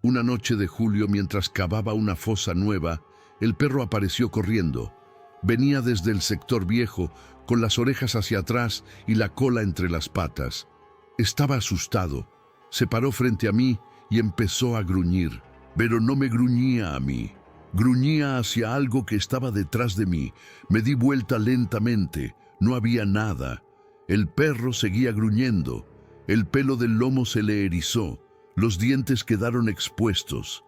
Una noche de julio, mientras cavaba una fosa nueva, el perro apareció corriendo. Venía desde el sector viejo, con las orejas hacia atrás y la cola entre las patas. Estaba asustado. Se paró frente a mí y empezó a gruñir. Pero no me gruñía a mí. Gruñía hacia algo que estaba detrás de mí. Me di vuelta lentamente. No había nada. El perro seguía gruñendo. El pelo del lomo se le erizó. Los dientes quedaron expuestos.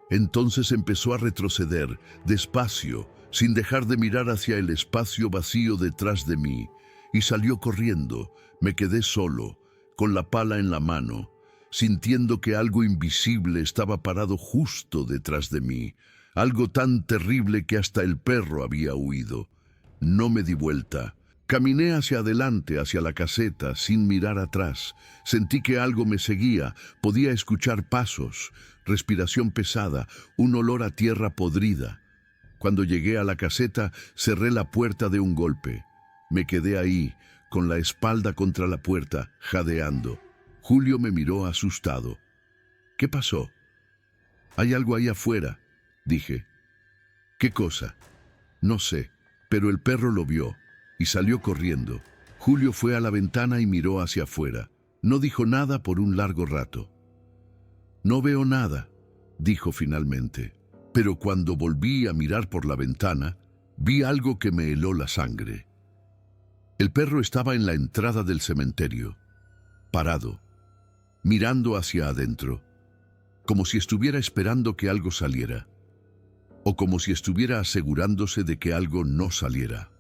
Entonces empezó a retroceder, despacio, sin dejar de mirar hacia el espacio vacío detrás de mí, y salió corriendo. Me quedé solo, con la pala en la mano. sintiendo que algo invisible estaba parado justo detrás de mí, algo tan terrible que hasta el perro había huido. No me di vuelta. Caminé hacia adelante, hacia la caseta, sin mirar atrás. Sentí que algo me seguía, podía escuchar pasos, respiración pesada, un olor a tierra podrida. Cuando llegué a la caseta, cerré la puerta de un golpe. Me quedé ahí, con la espalda contra la puerta, jadeando. Julio me miró asustado. ¿Qué pasó? Hay algo ahí afuera, dije. ¿Qué cosa? No sé, pero el perro lo vio y salió corriendo. Julio fue a la ventana y miró hacia afuera. No dijo nada por un largo rato. No veo nada, dijo finalmente. Pero cuando volví a mirar por la ventana, vi algo que me heló la sangre. El perro estaba en la entrada del cementerio, parado, mirando hacia adentro, como si estuviera esperando que algo saliera, o como si estuviera asegurándose de que algo no saliera.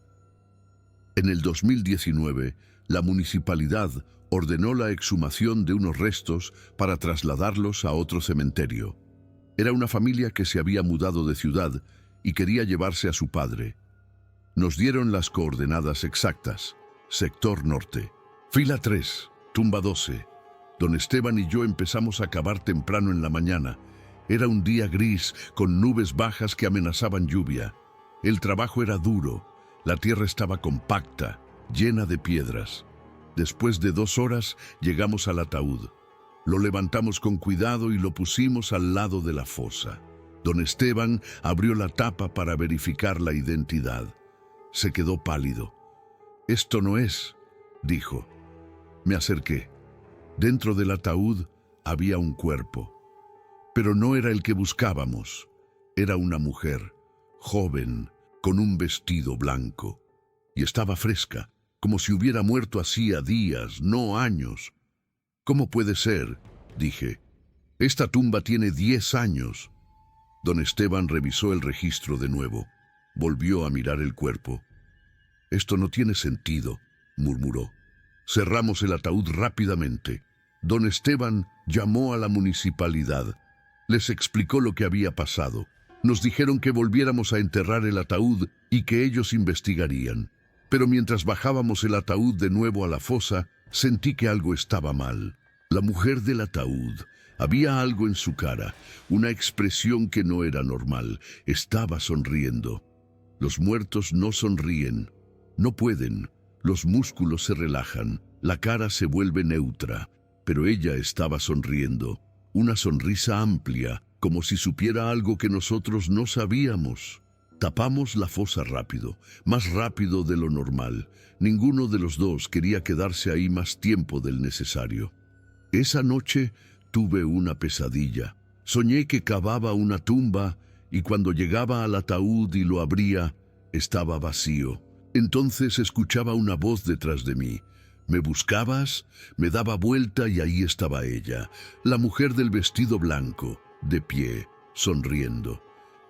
En el 2019, la municipalidad ordenó la exhumación de unos restos para trasladarlos a otro cementerio. Era una familia que se había mudado de ciudad y quería llevarse a su padre. Nos dieron las coordenadas exactas. Sector norte. Fila 3, tumba 12. Don Esteban y yo empezamos a cavar temprano en la mañana. Era un día gris, con nubes bajas que amenazaban lluvia. El trabajo era duro. La tierra estaba compacta, llena de piedras. Después de 2 horas, llegamos al ataúd. Lo levantamos con cuidado y lo pusimos al lado de la fosa. Don Esteban abrió la tapa para verificar la identidad. Se quedó pálido. «Esto no es», dijo. Me acerqué. Dentro del ataúd había un cuerpo. Pero no era el que buscábamos. Era una mujer, joven, con un vestido blanco. Y estaba fresca, como si hubiera muerto hacía días, no años. «¿Cómo puede ser?», dije. «Esta tumba tiene 10 años». Don Esteban revisó el registro de nuevo. Volvió a mirar el cuerpo. «Esto no tiene sentido», murmuró. Cerramos el ataúd rápidamente. Don Esteban llamó a la municipalidad. Les explicó lo que había pasado. Nos dijeron que volviéramos a enterrar el ataúd y que ellos investigarían. Pero mientras bajábamos el ataúd de nuevo a la fosa, sentí que algo estaba mal. La mujer del ataúd, había algo en su cara, una expresión que no era normal. Estaba sonriendo. Los muertos no sonríen. No pueden. Los músculos se relajan, la cara se vuelve neutra. Pero ella estaba sonriendo. Una sonrisa amplia, como si supiera algo que nosotros no sabíamos. Tapamos la fosa rápido, más rápido de lo normal. Ninguno de los dos quería quedarse ahí más tiempo del necesario. Esa noche tuve una pesadilla. Soñé que cavaba una tumba y cuando llegaba al ataúd y lo abría, estaba vacío. Entonces escuchaba una voz detrás de mí. «¿Me buscabas?». Me daba vuelta y ahí estaba ella, la mujer del vestido blanco, de pie, sonriendo.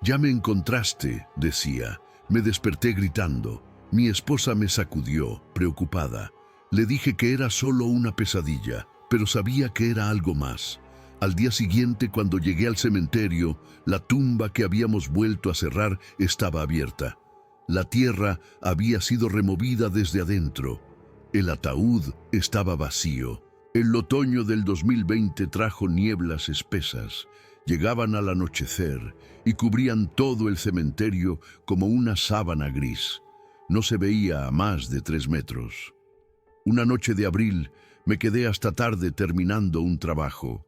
«Ya me encontraste», decía. Me desperté gritando. Mi esposa me sacudió, preocupada. Le dije que era solo una pesadilla, pero sabía que era algo más. Al día siguiente, cuando llegué al cementerio, la tumba que habíamos vuelto a cerrar estaba abierta. La tierra había sido removida desde adentro. El ataúd estaba vacío. El otoño del 2020 trajo nieblas espesas. Llegaban al anochecer y cubrían todo el cementerio como una sábana gris. No se veía a más de 3 metros. Una noche de abril me quedé hasta tarde terminando un trabajo.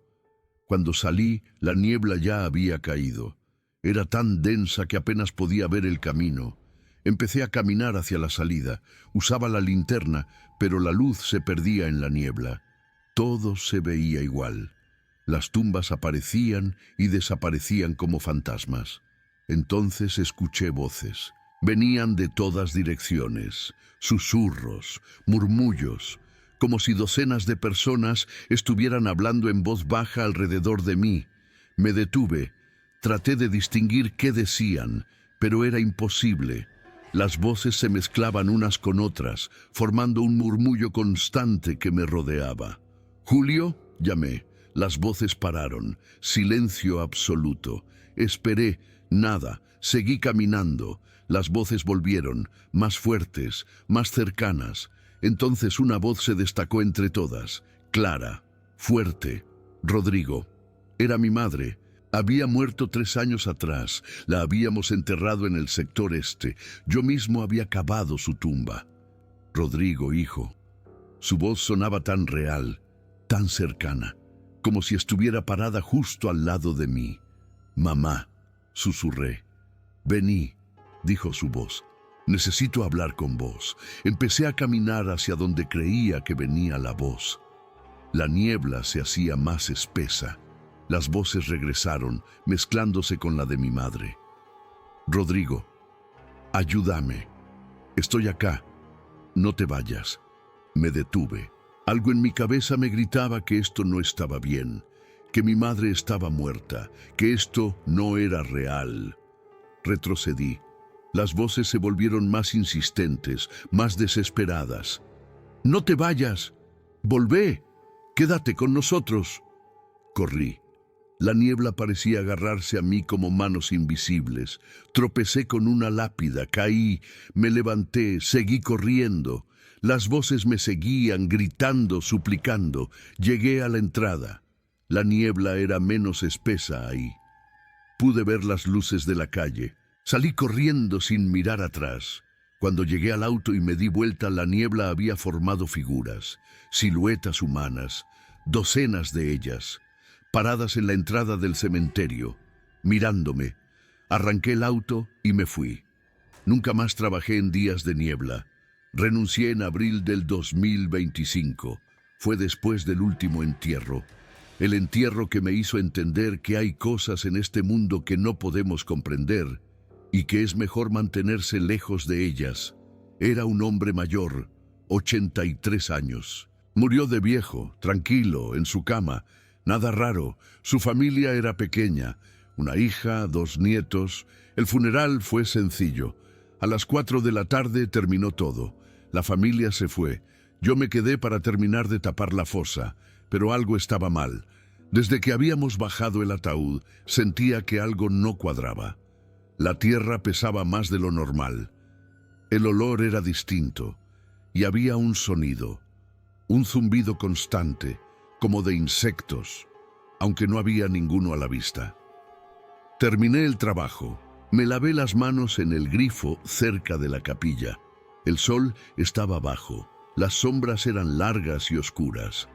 Cuando salí, la niebla ya había caído. Era tan densa que apenas podía ver el camino. Empecé a caminar hacia la salida. Usaba la linterna, pero la luz se perdía en la niebla. Todo se veía igual. Las tumbas aparecían y desaparecían como fantasmas. Entonces escuché voces. Venían de todas direcciones, susurros, murmullos, como si docenas de personas estuvieran hablando en voz baja alrededor de mí. Me detuve. Traté de distinguir qué decían, pero era imposible. Las voces se mezclaban unas con otras, formando un murmullo constante que me rodeaba. «Julio», llamé. Las voces pararon, silencio absoluto. Esperé, nada, seguí caminando. Las voces volvieron, más fuertes, más cercanas. Entonces una voz se destacó entre todas, clara, fuerte. Rodrigo. Era mi madre. Había muerto 3 años atrás. La habíamos enterrado en el sector este. Yo mismo había cavado su tumba. Rodrigo, hijo. Su voz sonaba tan real, tan cercana, como si estuviera parada justo al lado de mí. Mamá, susurré. Vení, dijo su voz. Necesito hablar con vos. Empecé a caminar hacia donde creía que venía la voz. La niebla se hacía más espesa. Las voces regresaron, mezclándose con la de mi madre. Rodrigo, ayúdame. Estoy acá. No te vayas. Me detuve. Algo en mi cabeza me gritaba que esto no estaba bien, que mi madre estaba muerta, que esto no era real. Retrocedí. Las voces se volvieron más insistentes, más desesperadas. ¡No te vayas! ¡Volvé! ¡Quédate con nosotros! Corrí. La niebla parecía agarrarse a mí como manos invisibles. Tropecé con una lápida, caí, me levanté, seguí corriendo. Las voces me seguían, gritando, suplicando. Llegué a la entrada. La niebla era menos espesa ahí. Pude ver las luces de la calle. Salí corriendo sin mirar atrás. Cuando llegué al auto y me di vuelta, la niebla había formado figuras, siluetas humanas, docenas de ellas, paradas en la entrada del cementerio, mirándome. Arranqué el auto y me fui. Nunca más trabajé en días de niebla. Renuncié en abril del 2025. Fue después del último entierro. El entierro que me hizo entender que hay cosas en este mundo que no podemos comprender y que es mejor mantenerse lejos de ellas. Era un hombre mayor, 83 años. Murió de viejo, tranquilo, en su cama. Nada raro, su familia era pequeña. Una hija, 2 nietos. El funeral fue sencillo. A las 4 de la tarde terminó todo. La familia se fue. Yo me quedé para terminar de tapar la fosa, pero algo estaba mal. Desde que habíamos bajado el ataúd, sentía que algo no cuadraba. La tierra pesaba más de lo normal. El olor era distinto y había un sonido, un zumbido constante, como de insectos, aunque no había ninguno a la vista. Terminé el trabajo. Me lavé las manos en el grifo cerca de la capilla. El sol estaba bajo. Las sombras eran largas y oscuras.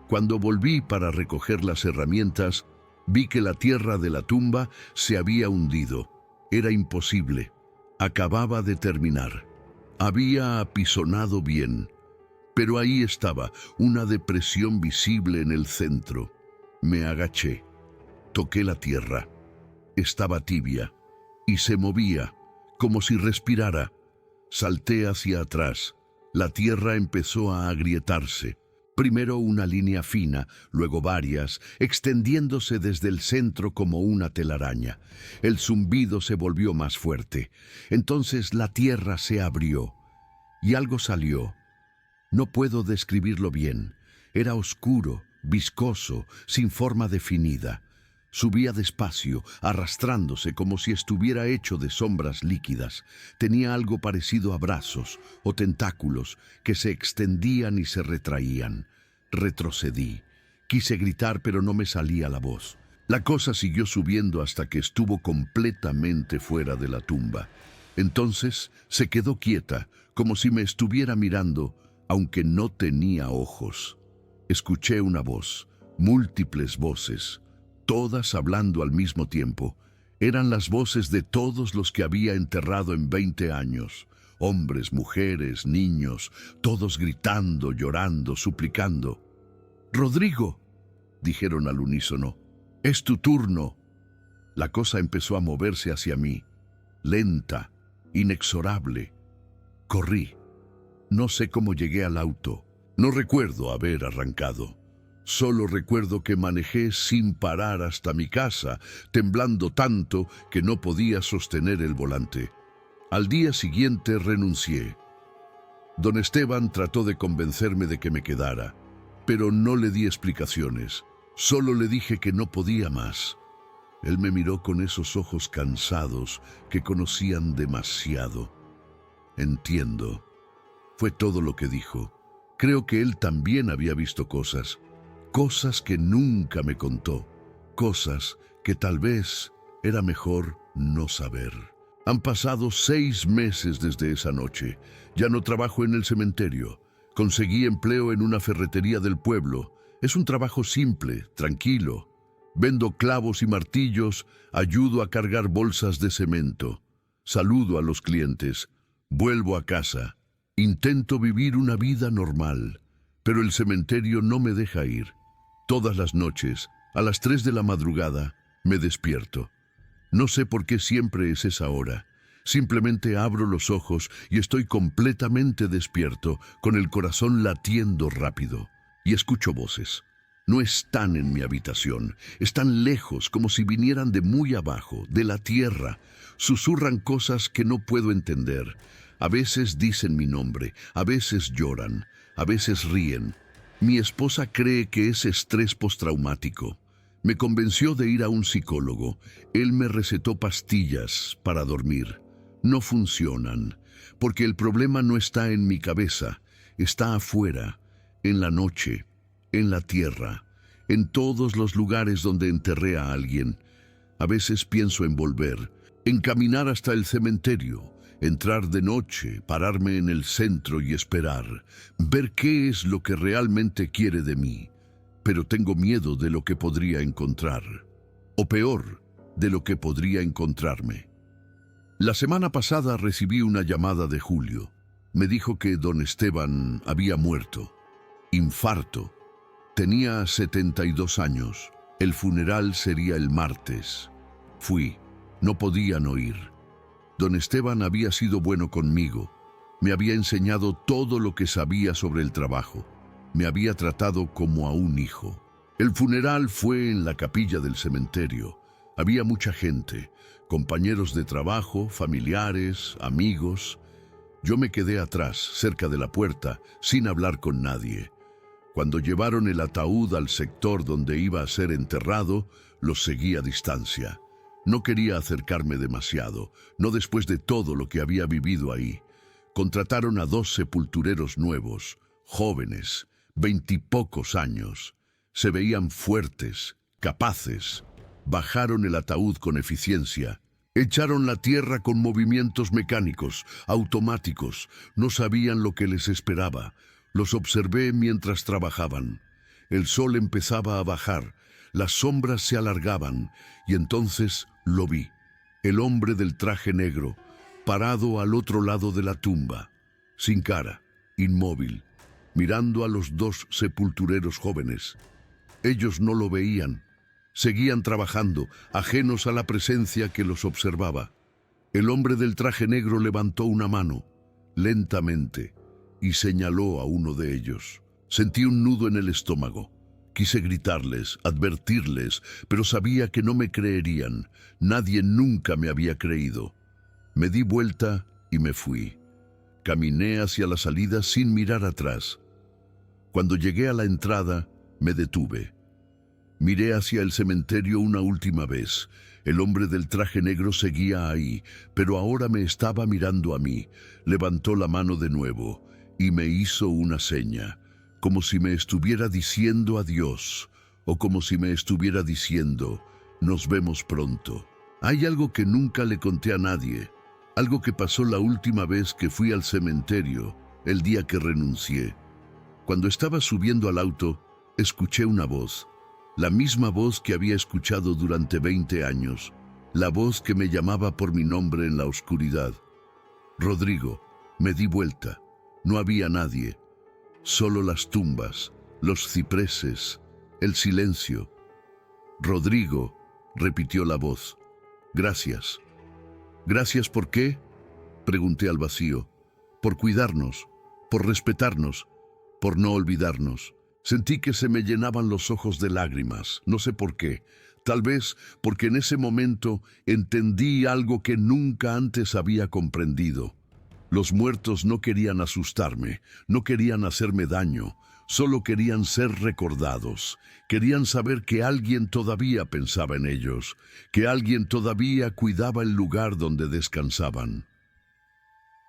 Cuando volví para recoger las herramientas, vi que la tierra de la tumba se había hundido. Era imposible. Acababa de terminar. Había apisonado bien, pero ahí estaba, una depresión visible en el centro. Me agaché. Toqué la tierra. Estaba tibia y se movía, como si respirara. Salté hacia atrás. La tierra empezó a agrietarse. Primero una línea fina, luego varias, extendiéndose desde el centro como una telaraña. El zumbido se volvió más fuerte. Entonces la tierra se abrió y algo salió. No puedo describirlo bien. Era oscuro, viscoso, sin forma definida. Subía despacio, arrastrándose como si estuviera hecho de sombras líquidas. Tenía algo parecido a brazos o tentáculos que se extendían y se retraían. Retrocedí. Quise gritar, pero no me salía la voz. La cosa siguió subiendo hasta que estuvo completamente fuera de la tumba. Entonces se quedó quieta, como si me estuviera mirando, aunque no tenía ojos. Escuché una voz, múltiples voces, todas hablando al mismo tiempo. Eran las voces de todos los que había enterrado en 20 años. Hombres, mujeres, niños, todos gritando, llorando, suplicando. «Rodrigo», dijeron al unísono, «es tu turno». La cosa empezó a moverse hacia mí, lenta, inexorable. Corrí. No sé cómo llegué al auto. No recuerdo haber arrancado. Solo recuerdo que manejé sin parar hasta mi casa, temblando tanto que no podía sostener el volante. Al día siguiente renuncié. Don Esteban trató de convencerme de que me quedara, pero no le di explicaciones. Solo le dije que no podía más. Él me miró con esos ojos cansados que conocían demasiado. Entiendo. Fue todo lo que dijo. Creo que él también había visto cosas. Cosas que nunca me contó. Cosas que tal vez era mejor no saber. Han pasado 6 meses desde esa noche. Ya no trabajo en el cementerio. Conseguí empleo en una ferretería del pueblo. Es un trabajo simple, tranquilo. Vendo clavos y martillos, ayudo a cargar bolsas de cemento. Saludo a los clientes. Vuelvo a casa. Intento vivir una vida normal, pero el cementerio no me deja ir. Todas las noches, a las 3 de la madrugada, me despierto. No sé por qué siempre es esa hora. Simplemente abro los ojos y estoy completamente despierto, con el corazón latiendo rápido. Y escucho voces. No están en mi habitación, están lejos, como si vinieran de muy abajo, de la tierra. Susurran cosas que no puedo entender. A veces dicen mi nombre, a veces lloran, a veces ríen. Mi esposa cree que es estrés postraumático. Me convenció de ir a un psicólogo. Él me recetó pastillas para dormir. No funcionan, porque el problema no está en mi cabeza, está afuera, en la noche, en la tierra, en todos los lugares donde enterré a alguien. A veces pienso en volver, en caminar hasta el cementerio, entrar de noche, pararme en el centro y esperar, ver qué es lo que realmente quiere de mí. Pero tengo miedo de lo que podría encontrar, o peor, de lo que podría encontrarme. La semana pasada recibí una llamada de Julio. Me dijo que don Esteban había muerto. Infarto. Tenía 72 años. El funeral sería el martes. Fui. No podía no ir. Don Esteban había sido bueno conmigo. Me había enseñado todo lo que sabía sobre el trabajo. Me había tratado como a un hijo. El funeral fue en la capilla del cementerio. Había mucha gente, compañeros de trabajo, familiares, amigos. Yo me quedé atrás, cerca de la puerta, sin hablar con nadie. Cuando llevaron el ataúd al sector donde iba a ser enterrado, los seguí a distancia. No quería acercarme demasiado, no después de todo lo que había vivido ahí. Contrataron a 2 sepultureros nuevos, jóvenes, 20 y pocos años. Se veían fuertes, capaces. Bajaron el ataúd con eficiencia. Echaron la tierra con movimientos mecánicos, automáticos. No sabían lo que les esperaba. Los observé mientras trabajaban. El sol empezaba a bajar, las sombras se alargaban, y entonces lo vi. El hombre del traje negro, parado al otro lado de la tumba, sin cara, inmóvil, mirando a los 2 sepultureros jóvenes. Ellos no lo veían. Seguían trabajando, ajenos a la presencia que los observaba. El hombre del traje negro levantó una mano, lentamente, y señaló a uno de ellos. Sentí un nudo en el estómago. Quise gritarles, advertirles, pero sabía que no me creerían. Nadie nunca me había creído. Me di vuelta y me fui. Caminé hacia la salida sin mirar atrás. Cuando llegué a la entrada, me detuve. Miré hacia el cementerio una última vez. El hombre del traje negro seguía ahí, pero ahora me estaba mirando a mí. Levantó la mano de nuevo y me hizo una seña, como si me estuviera diciendo adiós, o como si me estuviera diciendo, nos vemos pronto. Hay algo que nunca le conté a nadie, algo que pasó la última vez que fui al cementerio, el día que renuncié. Cuando estaba subiendo al auto, escuché una voz. La misma voz que había escuchado durante 20 años, la voz que me llamaba por mi nombre en la oscuridad. Rodrigo, me di vuelta. No había nadie, solo las tumbas, los cipreses, el silencio. Rodrigo, repitió la voz. Gracias. ¿Gracias por qué? Pregunté al vacío. Por cuidarnos, por respetarnos, por no olvidarnos. Sentí que se me llenaban los ojos de lágrimas, no sé por qué. Tal vez porque en ese momento entendí algo que nunca antes había comprendido. Los muertos no querían asustarme, no querían hacerme daño, Solo querían ser recordados. Querían saber que alguien todavía pensaba en ellos, que alguien todavía cuidaba el lugar donde descansaban.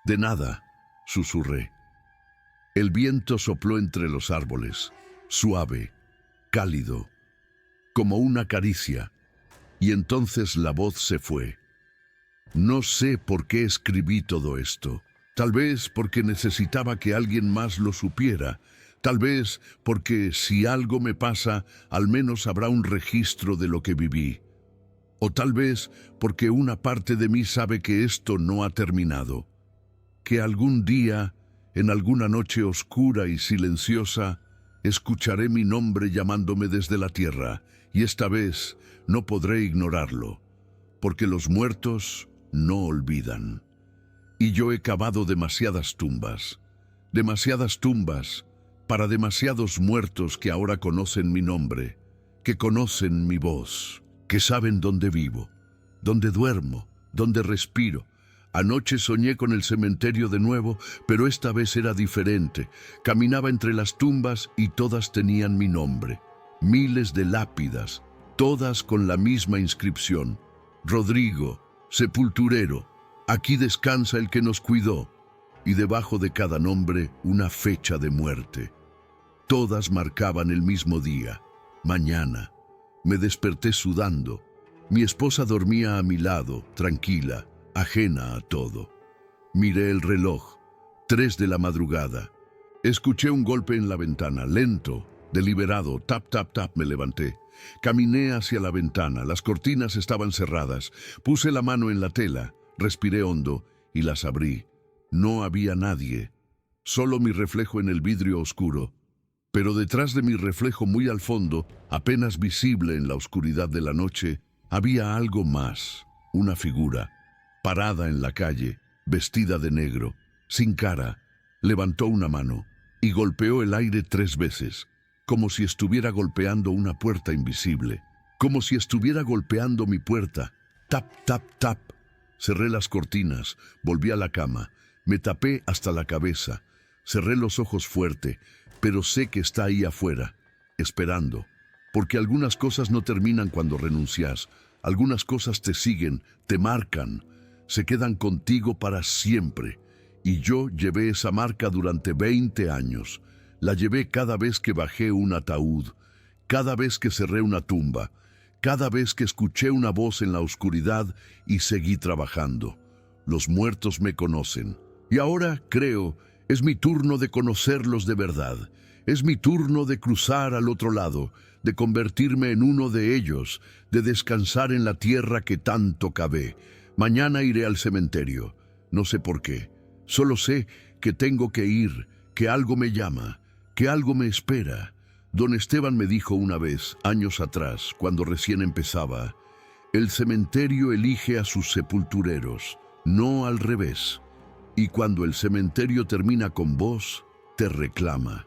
«De nada», susurré. El viento sopló entre los árboles, suave, cálido, como una caricia, y entonces la voz se fue. No sé por qué escribí todo esto. Tal vez porque necesitaba que alguien más lo supiera. Tal vez porque si algo me pasa, al menos habrá un registro de lo que viví. O tal vez porque una parte de mí sabe que esto no ha terminado. Que algún día, en alguna noche oscura y silenciosa, escucharé mi nombre llamándome desde la tierra, y esta vez no podré ignorarlo, porque los muertos no olvidan. Y yo he cavado demasiadas tumbas para demasiados muertos que ahora conocen mi nombre, que conocen mi voz, que saben dónde vivo, dónde duermo, dónde respiro. Anoche soñé con el cementerio de nuevo, pero esta vez era diferente. Caminaba entre las tumbas y todas tenían mi nombre. Miles de lápidas, todas con la misma inscripción. Rodrigo, sepulturero, aquí descansa el que nos cuidó. Y debajo de cada nombre una fecha de muerte. Todas marcaban el mismo día, mañana. Me desperté sudando. Mi esposa dormía a mi lado, tranquila, ajena a todo. Miré el reloj, 3 de la madrugada. Escuché un golpe en la ventana, lento, deliberado, tap, tap, tap, me levanté. Caminé hacia la ventana, las cortinas estaban cerradas. Puse la mano en la tela, respiré hondo y las abrí. No había nadie, solo mi reflejo en el vidrio oscuro. Pero detrás de mi reflejo muy al fondo, apenas visible en la oscuridad de la noche, había algo más, una figura, parada en la calle, vestida de negro, sin cara. Levantó una mano y golpeó el aire 3 veces, como si estuviera golpeando una puerta invisible, como si estuviera golpeando mi puerta. Tap, tap, tap. Cerré las cortinas, volví a la cama, me tapé hasta la cabeza, cerré los ojos fuerte, pero sé que está ahí afuera, esperando, porque algunas cosas no terminan cuando renuncias, algunas cosas te siguen, te marcan, se quedan contigo para siempre. Y yo llevé esa marca durante 20 años. La llevé cada vez que bajé un ataúd, cada vez que cerré una tumba, cada vez que escuché una voz en la oscuridad y seguí trabajando. Los muertos me conocen. Y ahora, creo, es mi turno de conocerlos de verdad. Es mi turno de cruzar al otro lado, de convertirme en uno de ellos, de descansar en la tierra que tanto cavé. Mañana iré al cementerio. No sé por qué. Solo sé que tengo que ir, que algo me llama, que algo me espera. Don Esteban me dijo una vez, años atrás, cuando recién empezaba, el cementerio elige a sus sepultureros, no al revés. Y cuando el cementerio termina con vos, te reclama.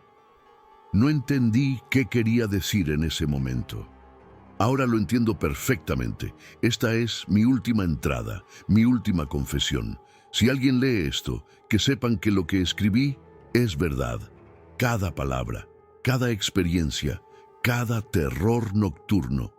No entendí qué quería decir en ese momento. Ahora lo entiendo perfectamente. Esta es mi última entrada, mi última confesión. Si alguien lee esto, que sepan que lo que escribí es verdad. Cada palabra, cada experiencia, cada terror nocturno.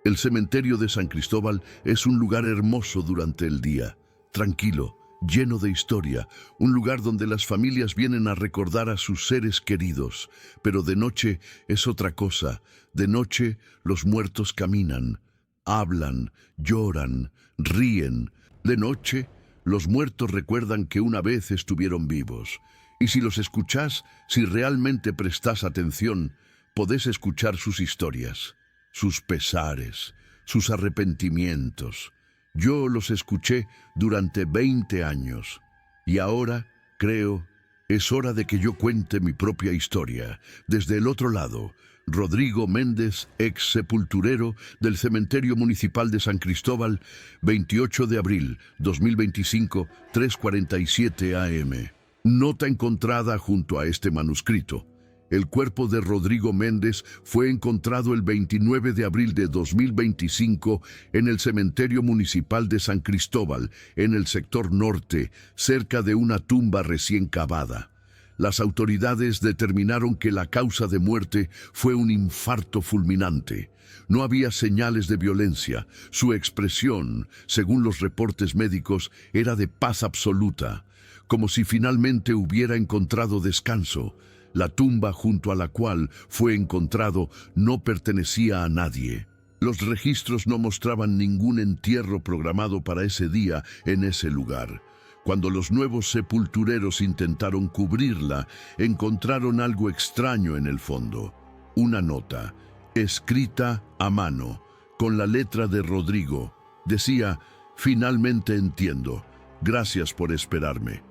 El cementerio de San Cristóbal es un lugar hermoso durante el día, tranquilo, lleno de historia, un lugar donde las familias vienen a recordar a sus seres queridos, pero de noche es otra cosa. De noche los muertos caminan, hablan, lloran, ríen. De noche los muertos recuerdan que una vez estuvieron vivos. Y si los escuchás, si realmente prestás atención, podés escuchar sus historias, sus pesares, sus arrepentimientos. Yo los escuché durante 20 años y ahora, creo, es hora de que yo cuente mi propia historia. Desde el otro lado, Rodrigo Méndez, ex sepulturero del Cementerio Municipal de San Cristóbal, 28 de abril 2025, 3:47 am. Nota encontrada junto a este manuscrito. El cuerpo de Rodrigo Méndez fue encontrado el 29 de abril de 2025 en el Cementerio Municipal de San Cristóbal, en el sector norte, cerca de una tumba recién cavada. Las autoridades determinaron que la causa de muerte fue un infarto fulminante. No había señales de violencia. Su expresión, según los reportes médicos, era de paz absoluta, como si finalmente hubiera encontrado descanso. La tumba junto a la cual fue encontrado no pertenecía a nadie. Los registros no mostraban ningún entierro programado para ese día en ese lugar. Cuando los nuevos sepultureros intentaron cubrirla, encontraron algo extraño en el fondo. Una nota, escrita a mano, con la letra de Rodrigo. Decía: «Finalmente entiendo. Gracias por esperarme».